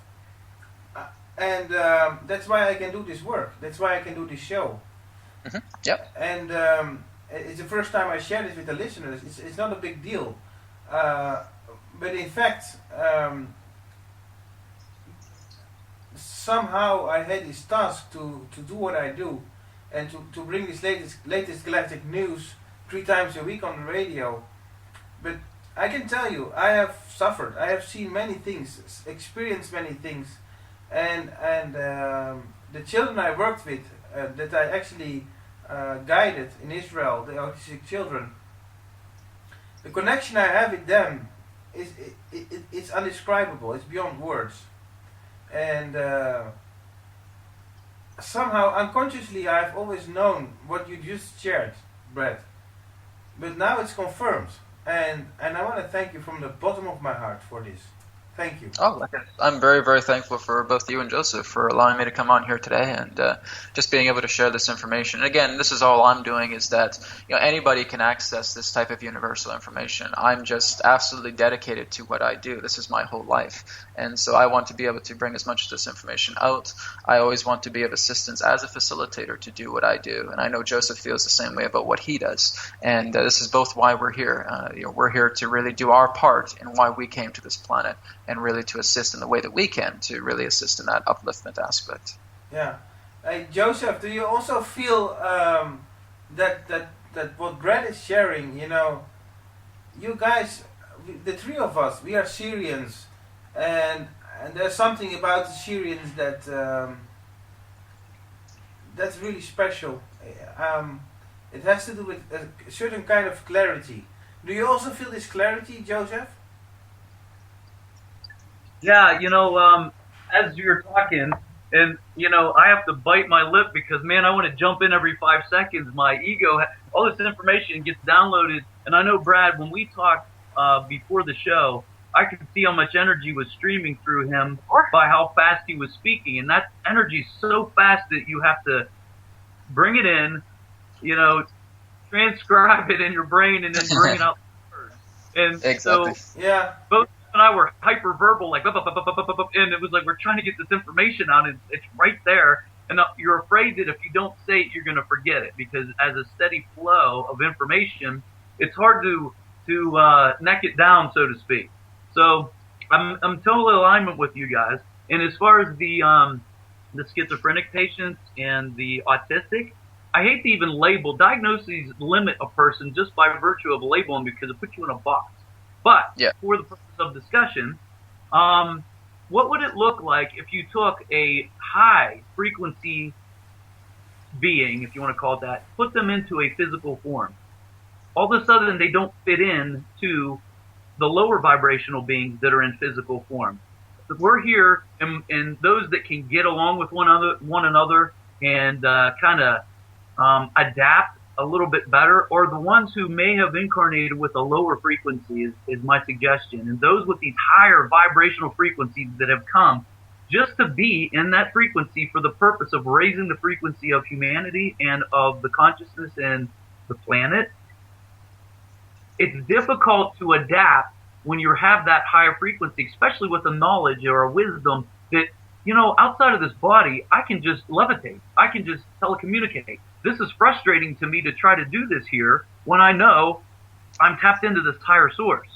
and that's why I can do this work. That's why I can do this show. Mm-hmm. Yep. And it's the first time I share this with the listeners. It's not a big deal, but in fact, somehow I had this task to do what I do, and to bring this latest galactic news 3 times a week on the radio. But I can tell you, I have suffered. I have seen many things, experienced many things, and the children I worked with, that I actually guided in Israel, the autistic children, the connection I have with them it's indescribable. It's beyond words. And somehow unconsciously I've always known what you just shared, Brett. But now it's confirmed, and I want to thank you from the bottom of my heart for this. Thank you. Oh, okay. I'm very, very thankful for both you and Joseph for allowing me to come on here today and just being able to share this information. And again, this is all I'm doing is that anybody can access this type of universal information. I'm just absolutely dedicated to what I do. This is my whole life. And so I want to be able to bring as much of this information out. I always want to be of assistance as a facilitator to do what I do. And I know Joseph feels the same way about what he does. And this is both why we're here. We're here to really do our part in why we came to this planet, and really to assist in the way that we can to really assist in that upliftment aspect. Yeah. Joseph, do you also feel that what Brad is sharing, you guys, the three of us, we are Sirians, and there's something about the Sirians that's really special. It has to do with a certain kind of clarity. Do you also feel this clarity, Joseph? Yeah, as you're talking, and I have to bite my lip because, man, I want to jump in every 5 seconds. My ego, all this information gets downloaded, and I know, Brad, when we talked before the show, I could see how much energy was streaming through him by how fast he was speaking, and that energy is so fast that you have to bring it in, transcribe it in your brain, and then bring it out. And exactly. So, yeah, both and I were hyper-verbal, like, and it was like we're trying to get this information out, and it's right there, and you're afraid that if you don't say it, you're going to forget it, because as a steady flow of information, it's hard to neck it down, so to speak. So I'm totally in alignment with you guys. And as far as the schizophrenic patients and the autistic, I hate to even label. Diagnoses limit a person just by virtue of labeling because it puts you in a box. But for the purpose of discussion, what would it look like if you took a high frequency being, if you want to call it that, put them into a physical form? All of a sudden, they don't fit in to the lower vibrational beings that are in physical form. We're here, and those that can get along with one another and kind of adapt a little bit better, or the ones who may have incarnated with a lower frequency is my suggestion. And those with these higher vibrational frequencies that have come just to be in that frequency for the purpose of raising the frequency of humanity and of the consciousness and the planet. It's difficult to adapt when you have that higher frequency, especially with a knowledge or a wisdom that, outside of this body, I can just levitate. I can just telecommunicate. This is frustrating to me to try to do this here when I know I'm tapped into this higher source.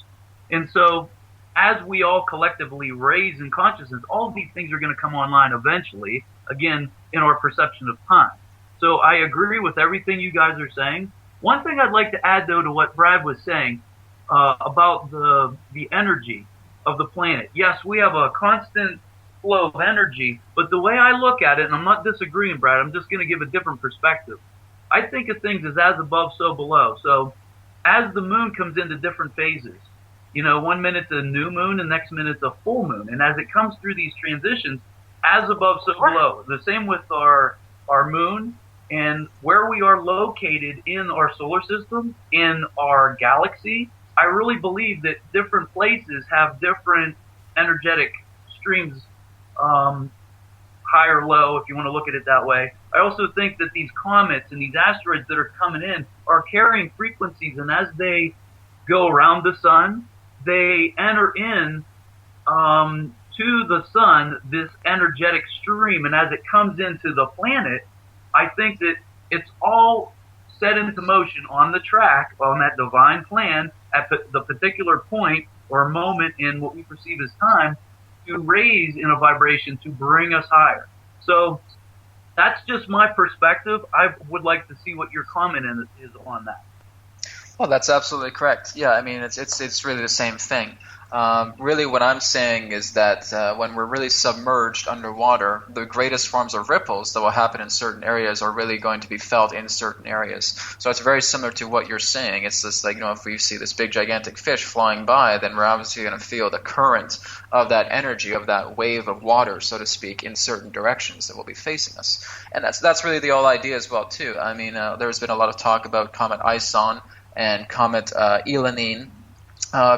And so as we all collectively raise in consciousness, all of these things are going to come online eventually, again, in our perception of time. So I agree with everything you guys are saying. One thing I'd like to add, though, to what Brad was saying about the energy of the planet. Yes, we have a constant flow of energy, but the way I look at it, and I'm not disagreeing, Brad, I'm just going to give a different perspective. I think of things as above, so below. So as the moon comes into different phases, 1 minute's a new moon, and next minute's a full moon. And as it comes through these transitions, as above, so below. The same with our moon and where we are located in our solar system, in our galaxy. I really believe that different places have different energetic streams, high or low, if you want to look at it that way. I also think that these comets and these asteroids that are coming in are carrying frequencies, and as they go around the sun, they enter in to the sun this energetic stream, and as it comes into the planet, I think that it's all set into motion on the track, on that divine plan, at the particular point or moment in what we perceive as time, to raise in a vibration to bring us higher. So that's just my perspective. I would like to see what your comment is on that. Well, that's absolutely correct. Yeah, I mean, it's really the same thing. Really what I'm saying is that when we're really submerged underwater, the greatest forms of ripples that will happen in certain areas are really going to be felt in certain areas. So it's very similar to what you're saying. It's just like, if we see this big gigantic fish flying by, then we're obviously going to feel the current of that energy, of that wave of water, so to speak, in certain directions that will be facing us. And that's really the whole idea as well, too. I mean, there's been a lot of talk about Comet Ison and Comet Elanine.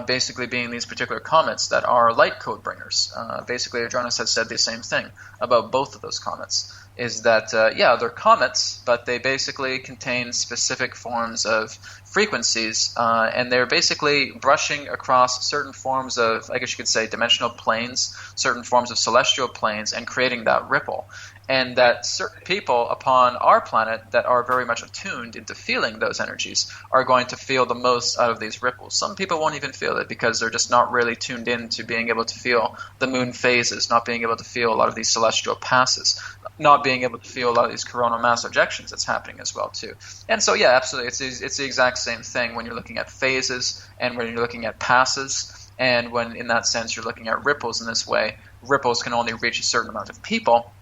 basically being these particular comets that are light code bringers. Basically, Adronis has said the same thing about both of those comets, is that, they're comets, but they basically contain specific forms of frequencies, and they're basically brushing across certain forms of, I guess you could say, dimensional planes, certain forms of celestial planes, and creating that ripple. And that certain people upon our planet that are very much attuned into feeling those energies are going to feel the most out of these ripples. Some people won't even feel it because they're just not really tuned in to being able to feel the moon phases, not being able to feel a lot of these celestial passes, not being able to feel a lot of these coronal mass ejections that's happening as well too. And so, yeah, absolutely, it's the exact same thing when you're looking at phases and when you're looking at passes, and when in that sense you're looking at ripples in this way. Ripples can only reach a certain amount of people.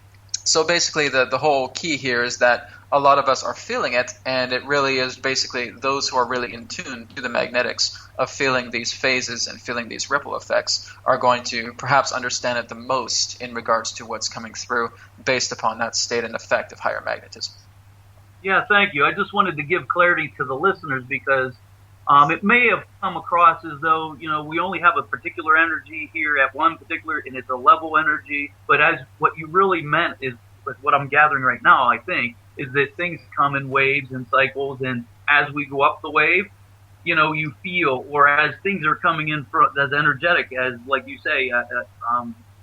So basically the whole key here is that a lot of us are feeling it, and it really is basically those who are really in tune to the magnetics of feeling these phases and feeling these ripple effects are going to perhaps understand it the most in regards to what's coming through based upon that state and effect of higher magnetism. Yeah, thank you. I just wanted to give clarity to the listeners because it may have come across as though, we only have a particular energy here at one particular, and it's a level energy. But as what you really meant is, what I'm gathering right now, I think, is that things come in waves and cycles, and as we go up the wave, you feel, or as things are coming in as energetic, as like you say,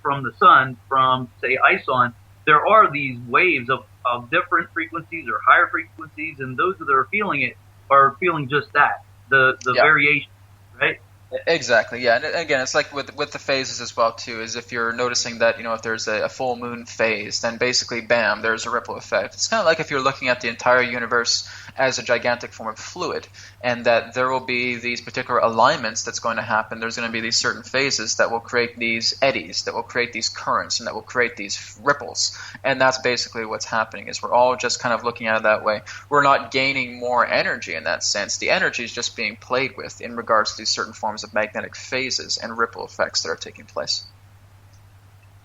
from the sun, from say ISON, there are these waves of different frequencies or higher frequencies, and those that are feeling it are feeling just that. The variation, right? Exactly, yeah. And again, it's like with the phases as well too, is if you're noticing that, if there's a full moon phase, then basically, bam, there's a ripple effect. It's kind of like if you're looking at the entire universe as a gigantic form of fluid, and that there will be these particular alignments that's going to happen. There's going to be these certain phases that will create these eddies, that will create these currents, and that will create these ripples. And that's basically what's happening, is we're all just kind of looking at it that way. We're not gaining more energy in that sense. The energy is just being played with in regards to these certain forms of magnetic phases and ripple effects that are taking place.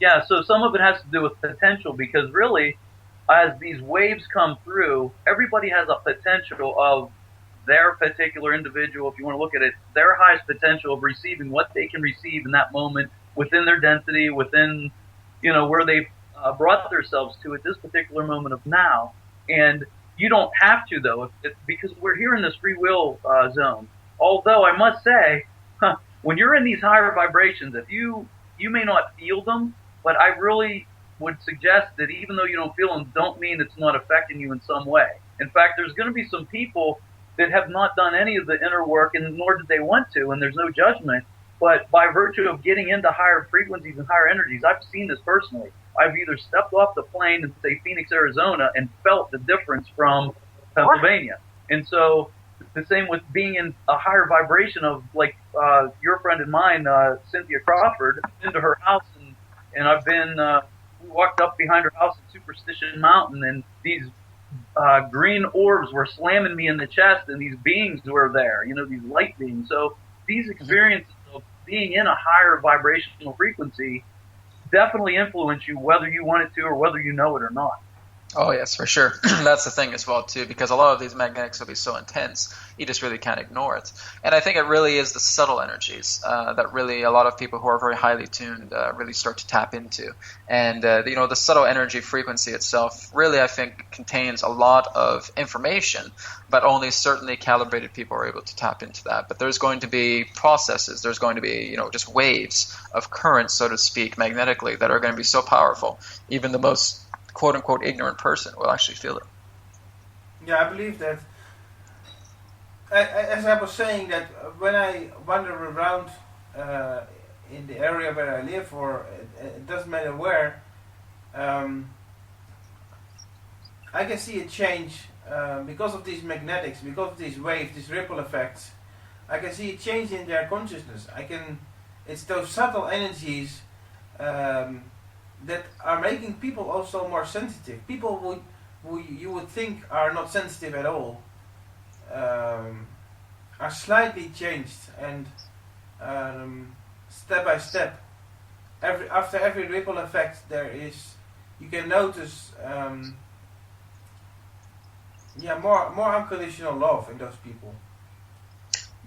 Yeah, so some of it has to do with potential, because really, as these waves come through, everybody has a potential of their particular individual, if you want to look at it, their highest potential of receiving what they can receive in that moment within their density, within, where they've brought themselves to at this particular moment of now. And you don't have to, though, because we're here in this free will zone. Although I must say, when you're in these higher vibrations, if you may not feel them, but I really would suggest that even though you don't feel them, don't mean it's not affecting you in some way. In fact, there's going to be some people that have not done any of the inner work, and nor did they want to, and there's no judgment. But by virtue of getting into higher frequencies and higher energies, I've seen this personally. I've either stepped off the plane in, say, Phoenix, Arizona, and felt the difference from Pennsylvania. And so the same with being in a higher vibration of, like, your friend and mine, Cynthia Crawford, into her house, and I've been, we walked up behind her house at Superstition Mountain, and these green orbs were slamming me in the chest, and these beings were there, these light beings. So these experiences of being in a higher vibrational frequency definitely influence you, whether you want it to or whether you know it or not. Oh, yes, for sure. That's the thing as well, too, because a lot of these magnetics will be so intense, you just really can't ignore it. And I think it really is the subtle energies that really a lot of people who are very highly tuned really start to tap into. And, the subtle energy frequency itself really, I think, contains a lot of information, but only certainly calibrated people are able to tap into that. But there's going to be processes, there's going to be, just waves of current, so to speak, magnetically that are going to be so powerful, even the most quote-unquote ignorant person will actually feel it. Yeah, I believe that. As I was saying, that when I wander around in the area where I live, or it doesn't matter where, I can see a change because of these magnetics, because of these waves, these ripple effects. I can see a change in their consciousness. It's those subtle energies that are making people also more sensitive. People who you would think are not sensitive at all are slightly changed, and step by step, after every ripple effect, you can notice more unconditional love in those people.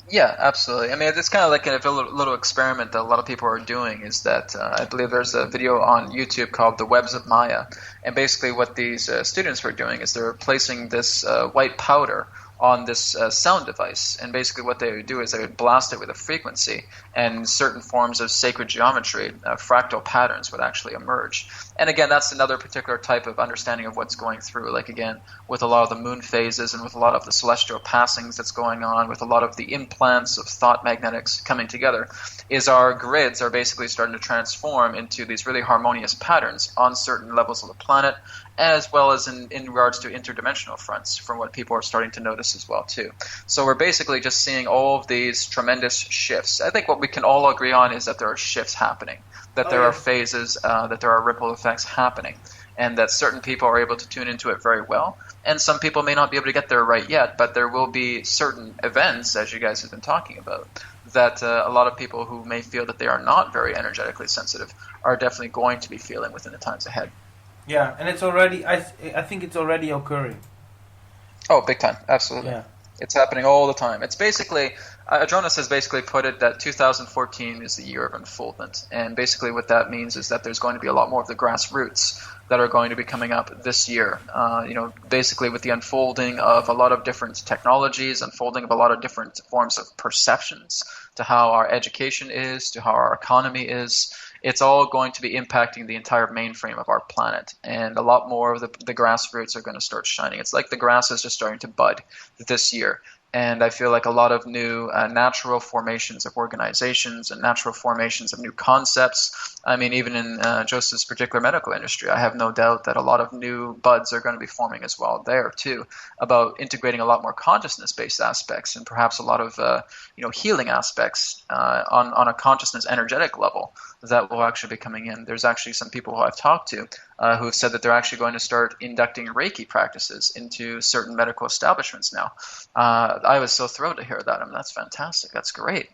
Yeah, absolutely. I mean, it's kind of like a little experiment that a lot of people are doing. Is that I believe there's a video on YouTube called "The Webs of Maya," and basically what these students were doing is they're placing this white powder on this sound device, and basically what they would do is they would blast it with a frequency, and certain forms of sacred geometry, fractal patterns, would actually emerge. And again, that's another particular type of understanding of what's going through. Like again, with a lot of the moon phases and with a lot of the celestial passings that's going on, with a lot of the implants of thought magnetics coming together, is our grids are basically starting to transform into these really harmonious patterns on certain levels of the planet, as well as in regards to interdimensional fronts, from what people are starting to notice as well too. So we're basically just seeing all of these tremendous shifts. I think what we can all agree on is that there are shifts happening, that there are phases, that there are ripple effects happening, and that certain people are able to tune into it very well, and some people may not be able to get there right yet, but there will be certain events, as you guys have been talking about, that a lot of people who may feel that they are not very energetically sensitive are definitely going to be feeling within the times ahead. Yeah, and it's already. I think it's already occurring. Oh, big time, absolutely. Yeah. It's happening all the time. It's basically, Jonas has basically put it that 2014 is the year of unfoldment, and basically what that means is that there's going to be a lot more of the grassroots that are going to be coming up this year. Basically with the unfolding of a lot of different technologies, unfolding of a lot of different forms of perceptions to how our education is, to how our economy is. It's all going to be impacting the entire mainframe of our planet, and a lot more of the grassroots are going to start shining. It's like the grass is just starting to bud this year. And I feel like a lot of new natural formations of organizations and natural formations of new concepts. I mean, even in Joseph's particular medical industry, I have no doubt that a lot of new buds are going to be forming as well there too, about integrating a lot more consciousness-based aspects and perhaps a lot of healing aspects on a consciousness energetic level that will actually be coming in. There's actually some people who I've talked to who have said that they're actually going to start inducting Reiki practices into certain medical establishments now. I was so thrilled to hear that. I mean, that's fantastic. That's great.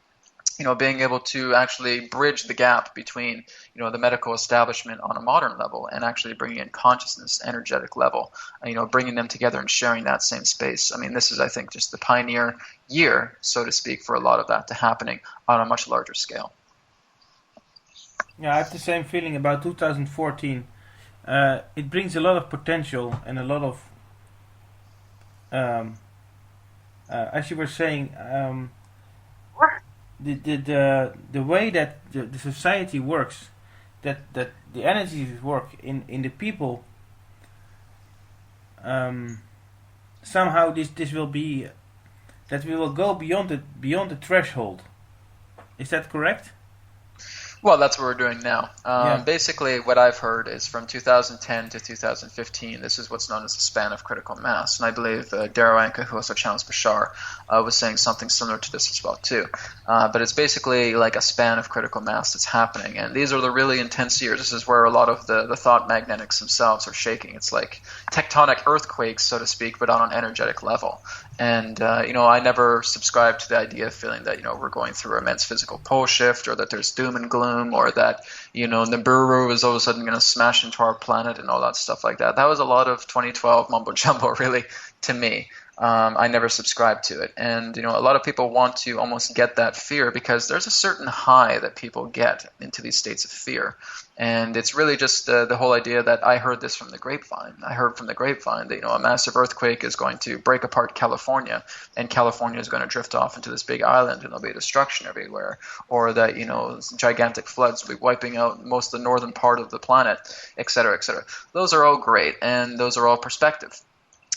Being able to actually bridge the gap between, the medical establishment on a modern level and actually bringing in consciousness, energetic level, bringing them together and sharing that same space. I mean, this is, I think, just the pioneer year, so to speak, for a lot of that to happening on a much larger scale. Yeah, I have the same feeling about 2014. It brings a lot of potential and a lot of, as you were saying, the way that the society works, that the energies work in the people. Somehow this will be that we will go beyond the threshold. Is that correct? Well, that's what we're doing now. Yeah. Basically, what I've heard is from 2010 to 2015, this is what's known as the span of critical mass. And I believe Darrow Anka, who also channels Bashar, was saying something similar to this as well, too. But it's basically like a span of critical mass that's happening. And these are the really intense years. This is where a lot of the thought magnetics themselves are shaking. It's like tectonic earthquakes, so to speak, but on an energetic level. And, I never subscribed to the idea of feeling that, we're going through immense physical pole shift, or that there's doom and gloom, or that, Nibiru is all of a sudden going to smash into our planet and all that stuff like that. That was a lot of 2012 mumbo jumbo, really, to me. I never subscribed to it. And, a lot of people want to almost get that fear because there's a certain high that people get into these states of fear. And it's really just the whole idea that I heard this from the grapevine. I heard from the grapevine that, a massive earthquake is going to break apart California, and California is going to drift off into this big island, and there'll be destruction everywhere. Or that, gigantic floods will be wiping out most of the northern part of the planet, et cetera, et cetera. Those are all great, and those are all perspective.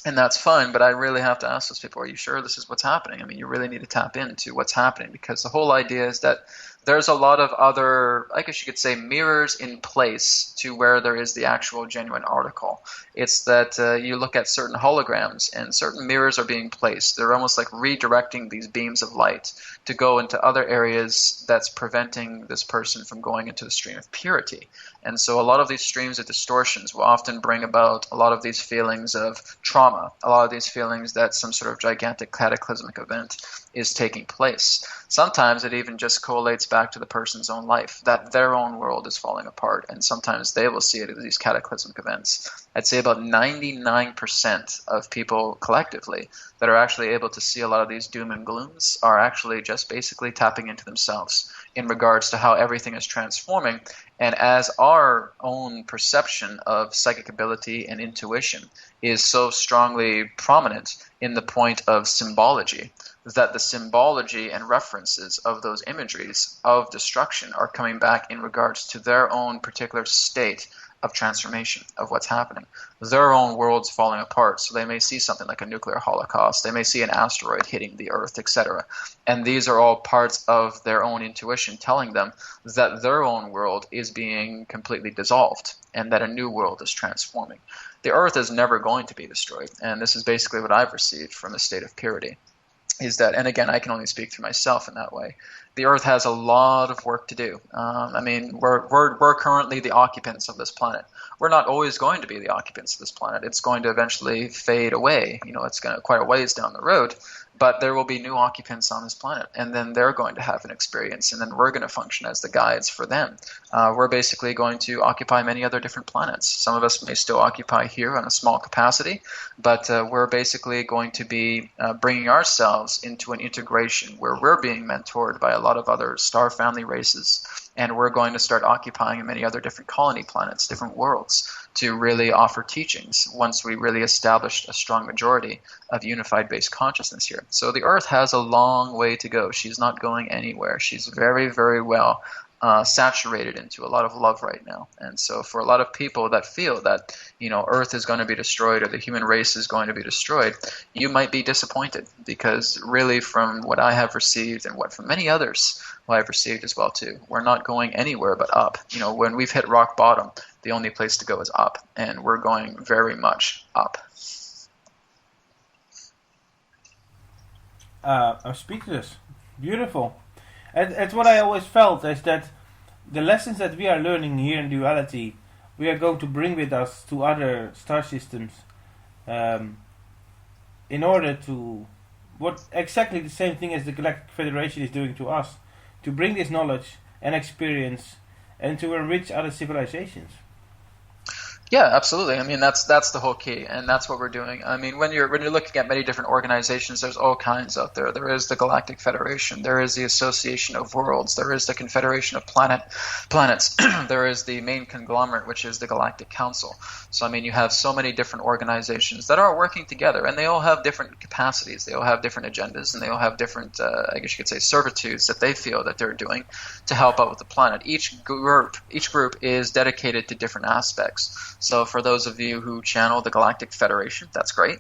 And that's fine, but I really have to ask those people, are you sure this is what's happening? I mean, you really need to tap into what's happening, because the whole idea is that there's a lot of other, I guess you could say, mirrors in place to where there is the actual genuine article. It's that you look at certain holograms and certain mirrors are being placed. They're almost like redirecting these beams of light to go into other areas that's preventing this person from going into the stream of purity. And so a lot of these streams of distortions will often bring about a lot of these feelings of trauma, a lot of these feelings that some sort of gigantic cataclysmic event is taking place. Sometimes it even just collates back back to the person's own life, that their own world is falling apart, and sometimes they will see it as these cataclysmic events. I'd say about 99% of people collectively that are actually able to see a lot of these doom and glooms are actually just basically tapping into themselves in regards to how everything is transforming. And as our own perception of psychic ability and intuition is so strongly prominent in the point of symbology, that the symbology and references of those imageries of destruction are coming back in regards to their own particular state of transformation of what's happening. Their own world's falling apart, so they may see something like a nuclear holocaust, they may see an asteroid hitting the Earth, etc. And these are all parts of their own intuition telling them that their own world is being completely dissolved and that a new world is transforming. The Earth is never going to be destroyed, and this is basically what I've received from a state of purity. Is that, and again, I can only speak for myself in that way, the Earth has a lot of work to do. I mean, we're currently the occupants of this planet. We're not always going to be the occupants of this planet. It's going to eventually fade away. You know, it's going to quite a ways down the road, but there will be new occupants on this planet, and then they're going to have an experience, and then we're going to function as the guides for them. We're basically going to occupy many other different planets. Some of us may still occupy here on a small capacity, but we're basically going to be bringing ourselves into an integration where we're being mentored by a lot of other star family races, and we're going to start occupying many other different colony planets, different worlds, to really offer teachings once we really established a strong majority of unified base consciousness here. So the Earth has a long way to go. She's not going anywhere. She's very, very well saturated into a lot of love right now. And so for a lot of people that feel that, you know, Earth is going to be destroyed or the human race is going to be destroyed, you might be disappointed, because really from what I have received and what from many others who I've received as well too, we're not going anywhere but up. You know, when we've hit rock bottom, the only place to go is up, and we're going very much up. I'm speechless. Beautiful. It's what I always felt, is that the lessons that we are learning here in duality, we are going to bring with us to other star systems, in order to, what exactly the same thing as the Galactic Federation is doing to us, to bring this knowledge and experience and to enrich other civilizations. Yeah, absolutely. I mean, that's the whole key, and that's what we're doing. I mean, when you're looking at many different organizations, there's all kinds out there. There is the Galactic Federation, there is the Association of Worlds, there is the Confederation of Planets, there is the main conglomerate, which is the Galactic Council. So, I mean, you have so many different organizations that are working together, and they all have different capacities, they all have different agendas, and they all have different, I guess you could say, servitudes that they feel that they're doing to help out with the planet. Each group is dedicated to different aspects. So for those of you who channel the Galactic Federation, that's great.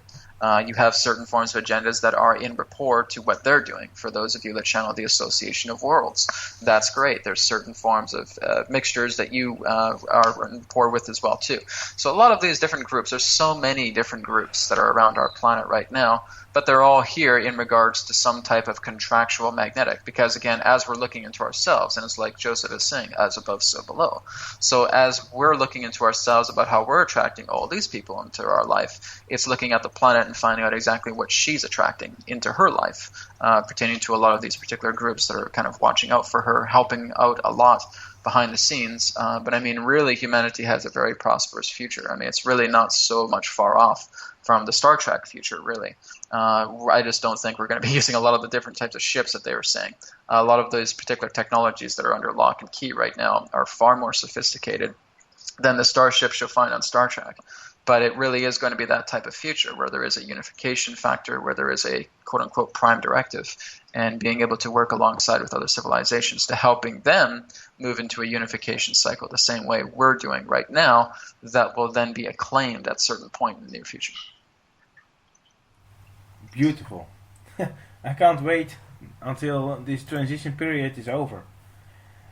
You have certain forms of agendas that are in rapport to what they're doing. For those of you that channel the Association of Worlds, that's great. There's certain forms of mixtures that you are in rapport with as well too. So a lot of these different groups, there's so many different groups that are around our planet right now, but they're all here in regards to some type of contractual magnetic, because again, as we're looking into ourselves, and it's like Joseph is saying, as above, so below. So as we're looking into ourselves about how we're attracting all these people into our life, it's looking at the planet and finding out exactly what she's attracting into her life, pertaining to a lot of these particular groups that are kind of watching out for her, helping out a lot behind the scenes. But I mean, really, humanity has a very prosperous future. I mean, it's really not so much far off from the Star Trek future, really. I just don't think we're going to be using a lot of the different types of ships that they were saying. A lot of those particular technologies that are under lock and key right now are far more sophisticated than the starships you'll find on Star Trek. But it really is going to be that type of future where there is a unification factor, where there is a quote-unquote prime directive, and being able to work alongside with other civilizations to helping them move into a unification cycle the same way we're doing right now, that will then be acclaimed at a certain point in the near future. Beautiful. I can't wait until this transition period is over.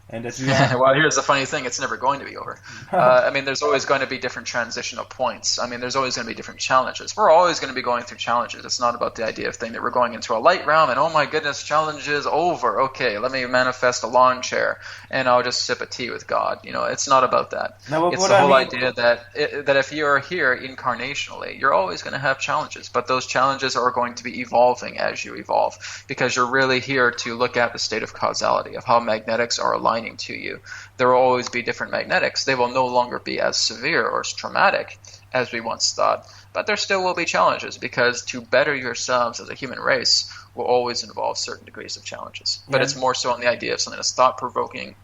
and that we are. Well, here's the funny thing: it's never going to be over. I mean, there's always going to be different transitional points. I mean, there's always going to be different challenges. We're always going to be going through challenges. It's not about the idea of thing that we're going into a light realm and, oh my goodness, challenge is over. Okay, let me manifest a lawn chair and I'll just sip a tea with God. You know, it's not about that. No, it's the whole idea that if you're here incarnationally, you're always going to have challenges, but those challenges are going to be evolving as you evolve, because you're really here to look at the state of causality, of how magnetics are aligning to you. There will always be different magnetics. They will no longer be as severe or as traumatic as we once thought, but there still will be challenges, because to better yourselves as a human race will always involve certain degrees of challenges. But it's more so on the idea of something that's thought-provoking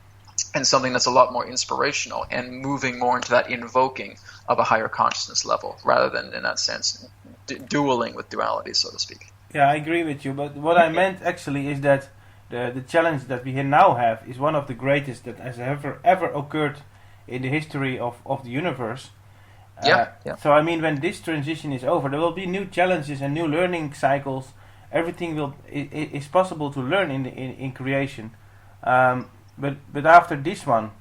and something that's a lot more inspirational and moving more into that invoking of a higher consciousness level, rather than, in that sense, dueling with duality, so to speak. Yeah, I agree with you, but what I meant actually is that the challenge that we now have is one of the greatest that has ever occurred in the history of the universe. So I mean, when this transition is over, there will be new challenges and new learning cycles. Everything is possible to learn in creation. But after this one,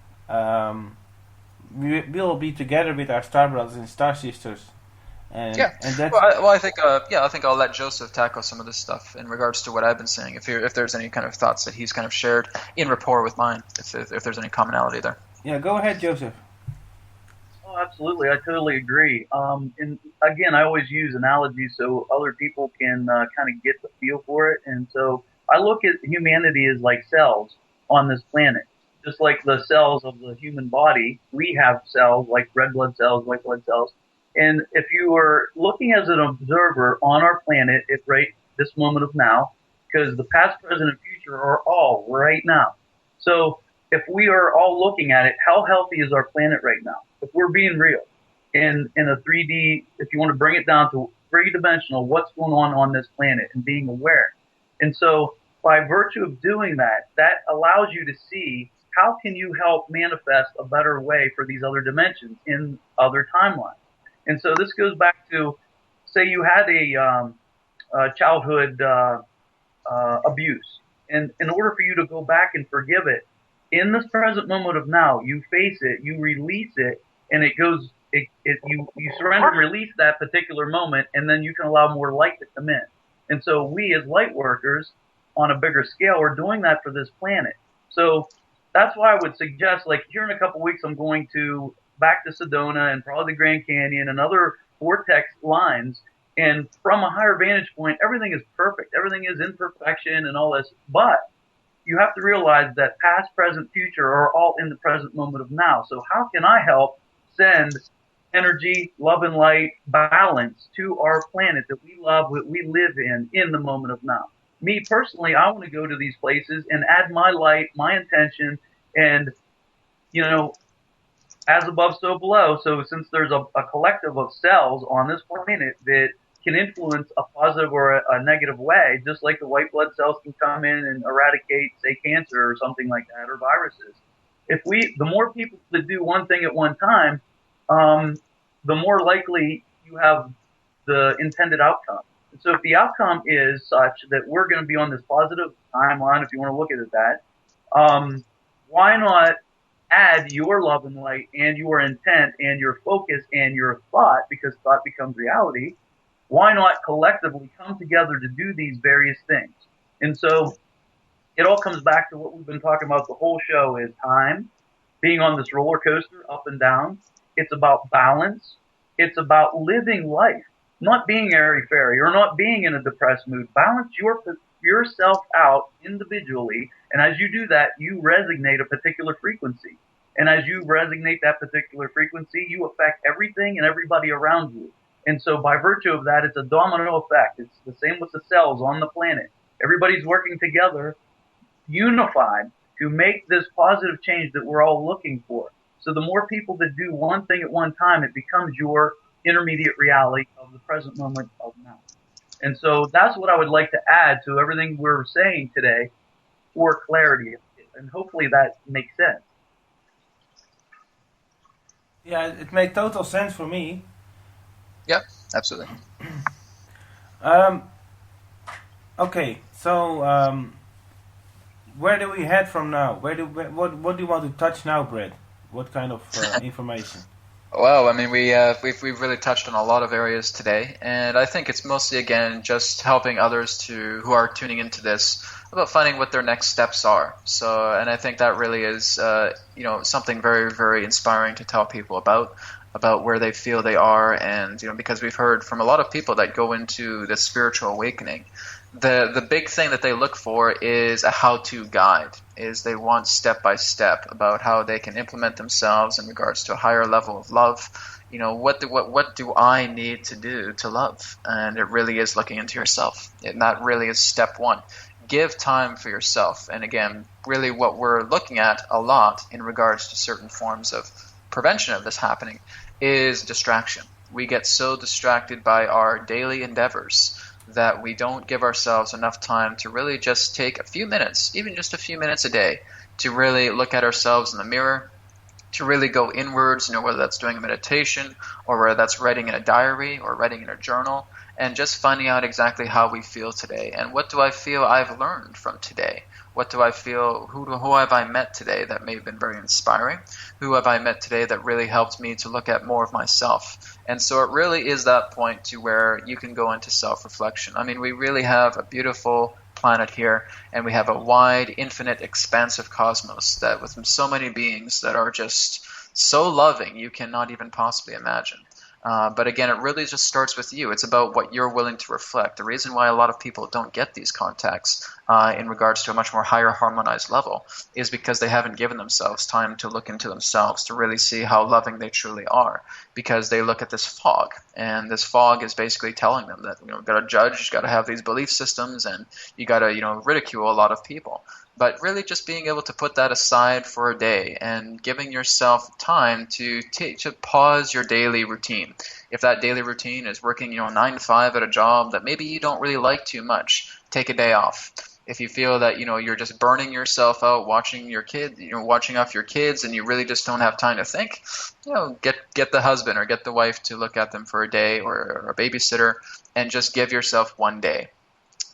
we will be together with our star brothers and star sisters. And that's I think I'll let Joseph tackle some of this stuff in regards to what I've been saying. If there's any kind of thoughts that he's kind of shared in rapport with mine, if there's any commonality there. Yeah, go ahead, Joseph. Oh, absolutely. I totally agree. And again, I always use analogies so other people can kind of get the feel for it. And so I look at humanity as like cells on this planet. Just like the cells of the human body, we have cells like red blood cells, white blood cells. And if you are looking as an observer on our planet at right this moment of now, because the past, present, and future are all right now. So if we are all looking at it, how healthy is our planet right now? If we're being real in a 3D, if you want to bring it down to three-dimensional, what's going on this planet and being aware. And so by virtue of doing that, that allows you to see how can you help manifest a better way for these other dimensions in other timelines. And so this goes back to, say you had a childhood abuse, and in order for you to go back and forgive it, in this present moment of now, you face it, you release it, and you surrender and release that particular moment, and then you can allow more light to come in. And so we as light workers, on a bigger scale, are doing that for this planet. So that's why I would suggest, like, here in a couple weeks, I'm going to back to Sedona and probably the Grand Canyon and other vortex lines. And from a higher vantage point, everything is perfect. Everything is in perfection and all this. But you have to realize that past, present, future are all in the present moment of now. So how can I help send energy, love and light, balance to our planet that we love, that we live in the moment of now? Me personally, I want to go to these places and add my light, my intention, and, you know, as above, so below. So since there's a collective of cells on this planet that can influence a positive or a negative way, just like the white blood cells can come in and eradicate, say, cancer or something like that, or viruses. The more people that do one thing at one time, the more likely you have the intended outcome. And so if the outcome is such that we're going to be on this positive timeline, if you want to look at it that, why not add your love and light and your intent and your focus and your thought, because thought becomes reality? Why not collectively come together to do these various things? And so it all comes back to what we've been talking about the whole show, is time, being on this roller coaster up and down. It's about balance. It's about living life, not being airy-fairy or not being in a depressed mood. Balance yourself out individually, and as you do that, you resonate a particular frequency. And as you resonate that particular frequency, you affect everything and everybody around you. And so by virtue of that, it's a domino effect. It's the same with the cells on the planet. Everybody's working together, unified, to make this positive change that we're all looking for. So the more people that do one thing at one time, it becomes your intermediate reality of the present moment of now. And so that's what I would like to add to everything we're saying today for clarity. And hopefully that makes sense. Yeah, it made total sense for me. Yep, absolutely. Okay, so where do we head from now? What do you want to touch now, Brett? What kind of information? Well, I mean, we've really touched on a lot of areas today, and I think it's mostly again just helping others who are tuning into this about finding what their next steps are. So, and I think that really is something very, very inspiring to tell people about where they feel they are, and because we've heard from a lot of people that go into this spiritual awakening, the big thing that they look for is a how-to guide. Is they want step by step about how they can implement themselves in regards to a higher level of love. What do I need to do to love? And it really is looking into yourself, and that really is step one. Give time for yourself. And again, really what we're looking at a lot in regards to certain forms of prevention of this happening is distraction. We get so distracted by our daily endeavors that we don't give ourselves enough time to really just take a few minutes, even just a few minutes a day, to really look at ourselves in the mirror, to really go inwards, whether that's doing a meditation or whether that's writing in a diary or writing in a journal, and just finding out exactly how we feel today. And what do I feel I've learned from today? What do I feel, who have I met today that may have been very inspiring? Who have I met today that really helped me to look at more of myself? And so it really is that point to where you can go into self-reflection. I mean, we really have a beautiful planet here, and we have a wide, infinite, expansive cosmos that with so many beings that are just so loving you cannot even possibly imagine. But again, it really just starts with you. It's about what you're willing to reflect. The reason why a lot of people don't get these contacts in regards to a much more higher harmonized level is because they haven't given themselves time to look into themselves, to really see how loving they truly are. Because they look at this fog, and this fog is basically telling them that you've got to judge, you've got to have these belief systems, and you got to ridicule a lot of people. But really just being able to put that aside for a day and giving yourself time to pause your daily routine. If that daily routine is working 9 to 5 at a job that maybe you don't really like too much, take a day off. If you feel that you're just burning yourself out watching your kid, watching off your kids, and you really just don't have time to think, get the husband or get the wife to look at them for a day, or a babysitter, and just give yourself one day.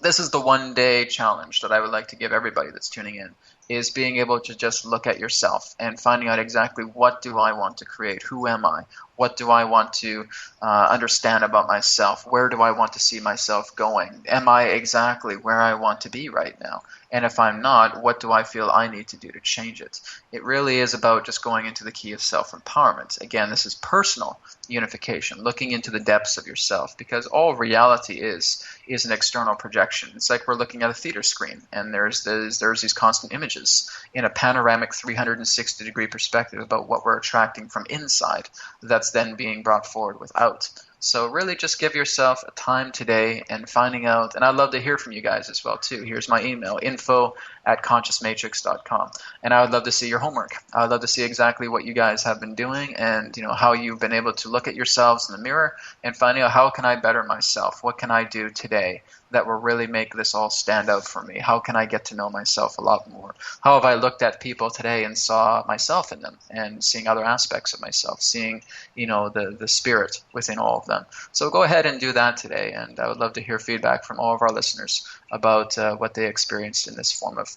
This is the one-day challenge that I would like to give everybody that's tuning in, is being able to just look at yourself and finding out exactly what do I want to create, who am I, what do I want to understand about myself, where do I want to see myself going, am I exactly where I want to be right now, and if I'm not, what do I feel I need to do to change it. It really is about just going into the key of self-empowerment. Again, this is personal unification, looking into the depths of yourself, because all reality is an external projection. It's like we're looking at a theater screen, and there's these constant images in a panoramic 360-degree perspective about what we're attracting from inside that's then being brought forward without. So really just give yourself a time today and finding out, and I'd love to hear from you guys as well too. Here's my email, info@consciousmatrix.com. And I would love to see your homework. I would love to see exactly what you guys have been doing, and how you've been able to look at yourselves in the mirror and finding out, how can I better myself? What can I do today that will really make this all stand out for me? How can I get to know myself a lot more? How have I looked at people today and saw myself in them, and seeing other aspects of myself, seeing the spirit within all of them? So go ahead and do that today, and I would love to hear feedback from all of our listeners about what they experienced in this form of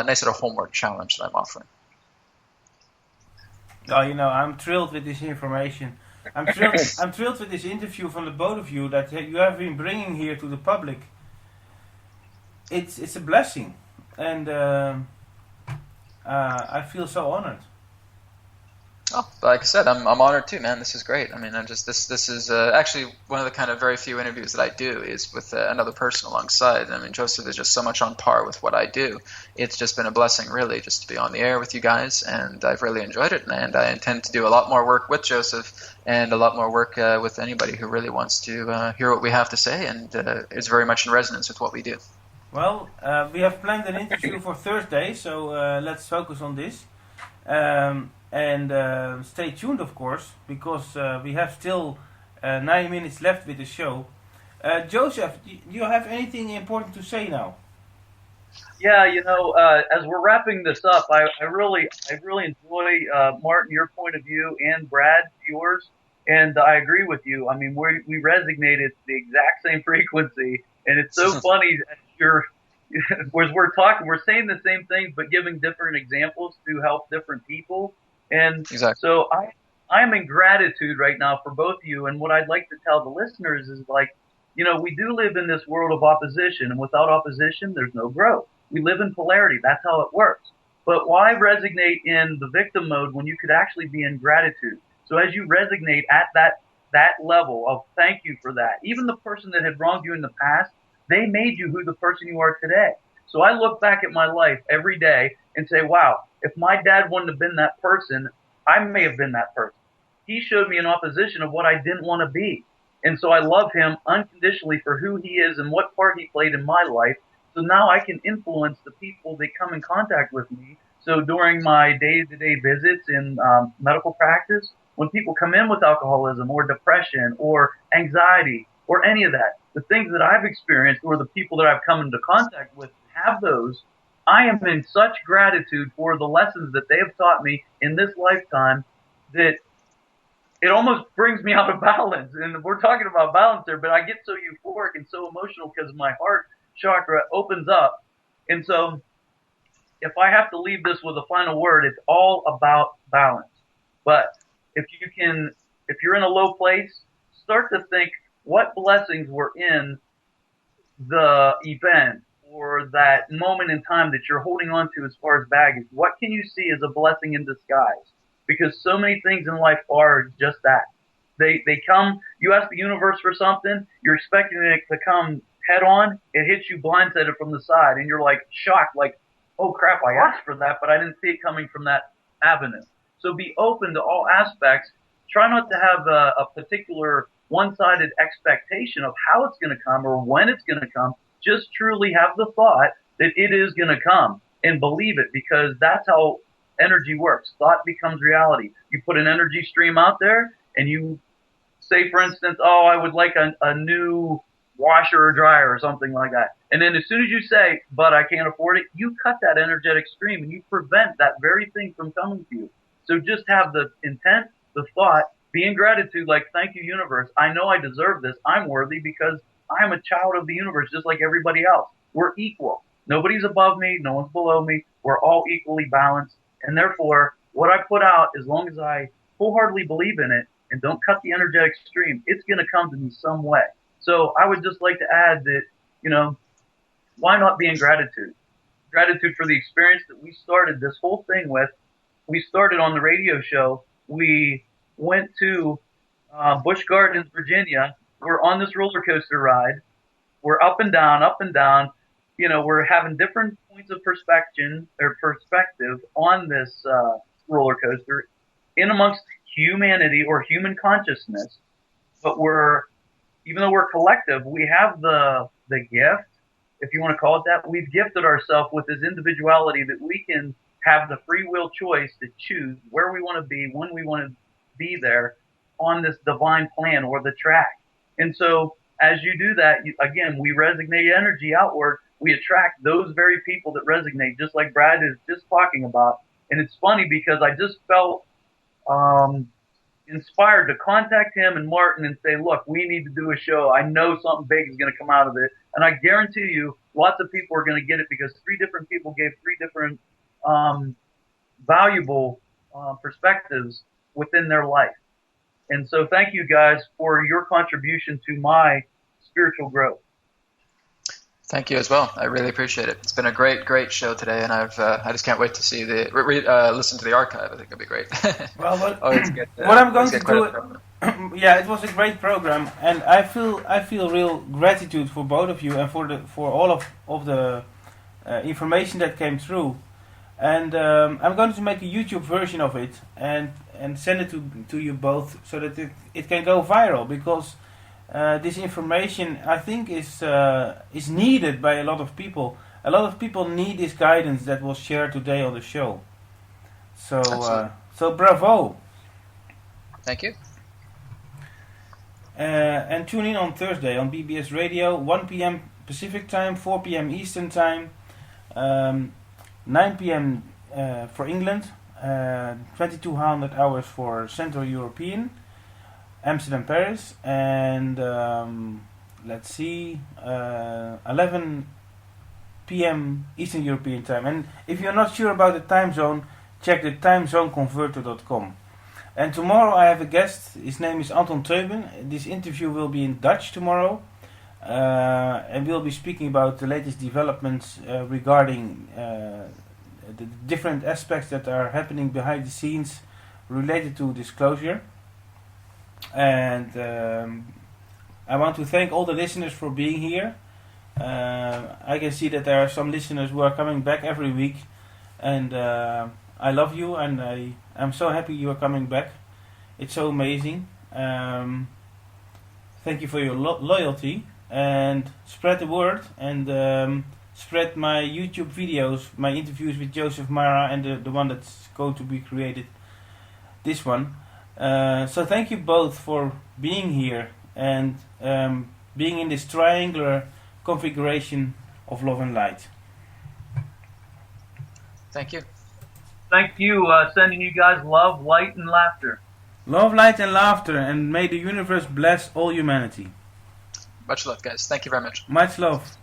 nice little homework challenge that I'm offering. Oh, I'm thrilled with this information. I'm thrilled with this interview from the both of you that you have been bringing here to the public. It's a blessing, and I feel so honored. Oh, like I said, I'm honored too, man. This is great. I mean, this is actually one of the kind of very few interviews that I do is with another person alongside. I mean, Joseph is just so much on par with what I do. It's just been a blessing, really, just to be on the air with you guys, and I've really enjoyed it. And I intend to do a lot more work with Joseph, and a lot more work with anybody who really wants to hear what we have to say, and is very much in resonance with what we do. Well, we have planned an interview for Thursday, so let's focus on this. And stay tuned, of course, because we have still 9 minutes left with the show. Joseph, do you have anything important to say now? Yeah, as we're wrapping this up, I really enjoy Martin, your point of view, and Brad, yours, and I agree with you. I mean, we resonated the exact same frequency, and it's so funny that whereas we're saying the same things, but giving different examples to help different people. And Exactly. so I am in gratitude right now for both of you. And what I'd like to tell the listeners is like, we do live in this world of opposition, and without opposition, there's no growth. We live in polarity. That's how it works. But why resonate in the victim mode when you could actually be in gratitude? So as you resonate at that level of thank you for that, even the person that had wronged you in the past, they made you who the person you are today. So I look back at my life every day and say, wow, if my dad wouldn't have been that person, I may have been that person. He showed me an opposition of what I didn't want to be. And so I love him unconditionally for who he is and what part he played in my life. So now I can influence the people that come in contact with me. So during my day-to-day visits in medical practice, when people come in with alcoholism or depression or anxiety or any of that, the things that I've experienced or the people that I've come into contact with have those, I am in such gratitude for the lessons that they have taught me in this lifetime that it almost brings me out of balance. And we're talking about balance there, but I get so euphoric and so emotional because my heart chakra opens up. And so if I have to leave this with a final word, it's all about balance. But if you're in a low place, start to think what blessings were in the event or that moment in time that you're holding on to as far as baggage. What can you see as a blessing in disguise? Because so many things in life are just that. They come, you ask the universe for something, you're expecting it to come head on, it hits you blindsided from the side, and you're like shocked, like, oh crap, I asked for that, but I didn't see it coming from that avenue. So be open to all aspects. Try not to have a particular one-sided expectation of how it's going to come or when it's going to come. Just truly have the thought that it is going to come and believe it, because that's how energy works. Thought becomes reality. You put an energy stream out there and you say, for instance, oh, I would like a new washer or dryer or something like that. And then as soon as you say, but I can't afford it, you cut that energetic stream and you prevent that very thing from coming to you. So just have the intent, the thought, be in gratitude, like, thank you, universe. I know I deserve this. I'm worthy because I'm a child of the universe just like everybody else. We're equal. Nobody's above me. No one's below me. We're all equally balanced. And therefore, what I put out, as long as I wholeheartedly believe in it and don't cut the energetic stream, it's going to come to me some way. So I would just like to add that, why not be in gratitude? Gratitude for the experience that we started this whole thing with. We started on the radio show. We went to Busch Gardens, Virginia. We're on this roller coaster ride. We're up and down, up and down. We're having different points of perspective on this roller coaster in amongst humanity or human consciousness. But even though we're collective, we have the gift, if you want to call it that. We've gifted ourselves with this individuality that we can have the free will choice to choose where we want to be, when we want to be there on this divine plan or the track. And so as you do that, again, we resonate energy outward. We attract those very people that resonate, just like Brad is just talking about. And it's funny because I just felt inspired to contact him and Martin and say, look, we need to do a show. I know something big is going to come out of it. And I guarantee you lots of people are going to get it because 3 different people gave 3 different valuable perspectives within their life. And so thank you guys for your contribution to my spiritual growth. Thank you as well. I really appreciate it. It's been a great show today, and I just can't wait to see listen to the archive. I think it'll be great. Well, what what I'm going to do, yeah, it was a great program, and I feel real gratitude for both of you and for all of the information that came through. And I'm going to make a YouTube version of it and send it to you both so that it can go viral, because this information, I think, is needed by a lot of people. A lot of people need this guidance that was shared today on the show. So so bravo. Thank you. And tune in on Thursday on BBS Radio, 1 p.m. Pacific time, 4 p.m. Eastern time, 9 p.m. For England, 2200 hours for Central European, Amsterdam, Paris, and let's see, 11 p.m. Eastern European time. And if you're not sure about the time zone, check the timezoneconverter.com. And tomorrow I have a guest. His name is Anton Teuben. This interview will be in Dutch tomorrow. And we'll be speaking about the latest developments regarding the different aspects that are happening behind the scenes related to disclosure. And I want to thank all the listeners for being here. I can see that there are some listeners who are coming back every week, and I love you, and I'm so happy you are coming back. It's so amazing. Thank you for your loyalty, and spread the word, and spread my YouTube videos, my interviews with Joseph Marra, and the one that's going to be created, this one. So thank you both for being here and being in this triangular configuration of love and light. Thank you. Thank you. Sending you guys love, light, and laughter. Love, light, and laughter, and may the universe bless all humanity. Much love, guys. Thank you very much. Much love.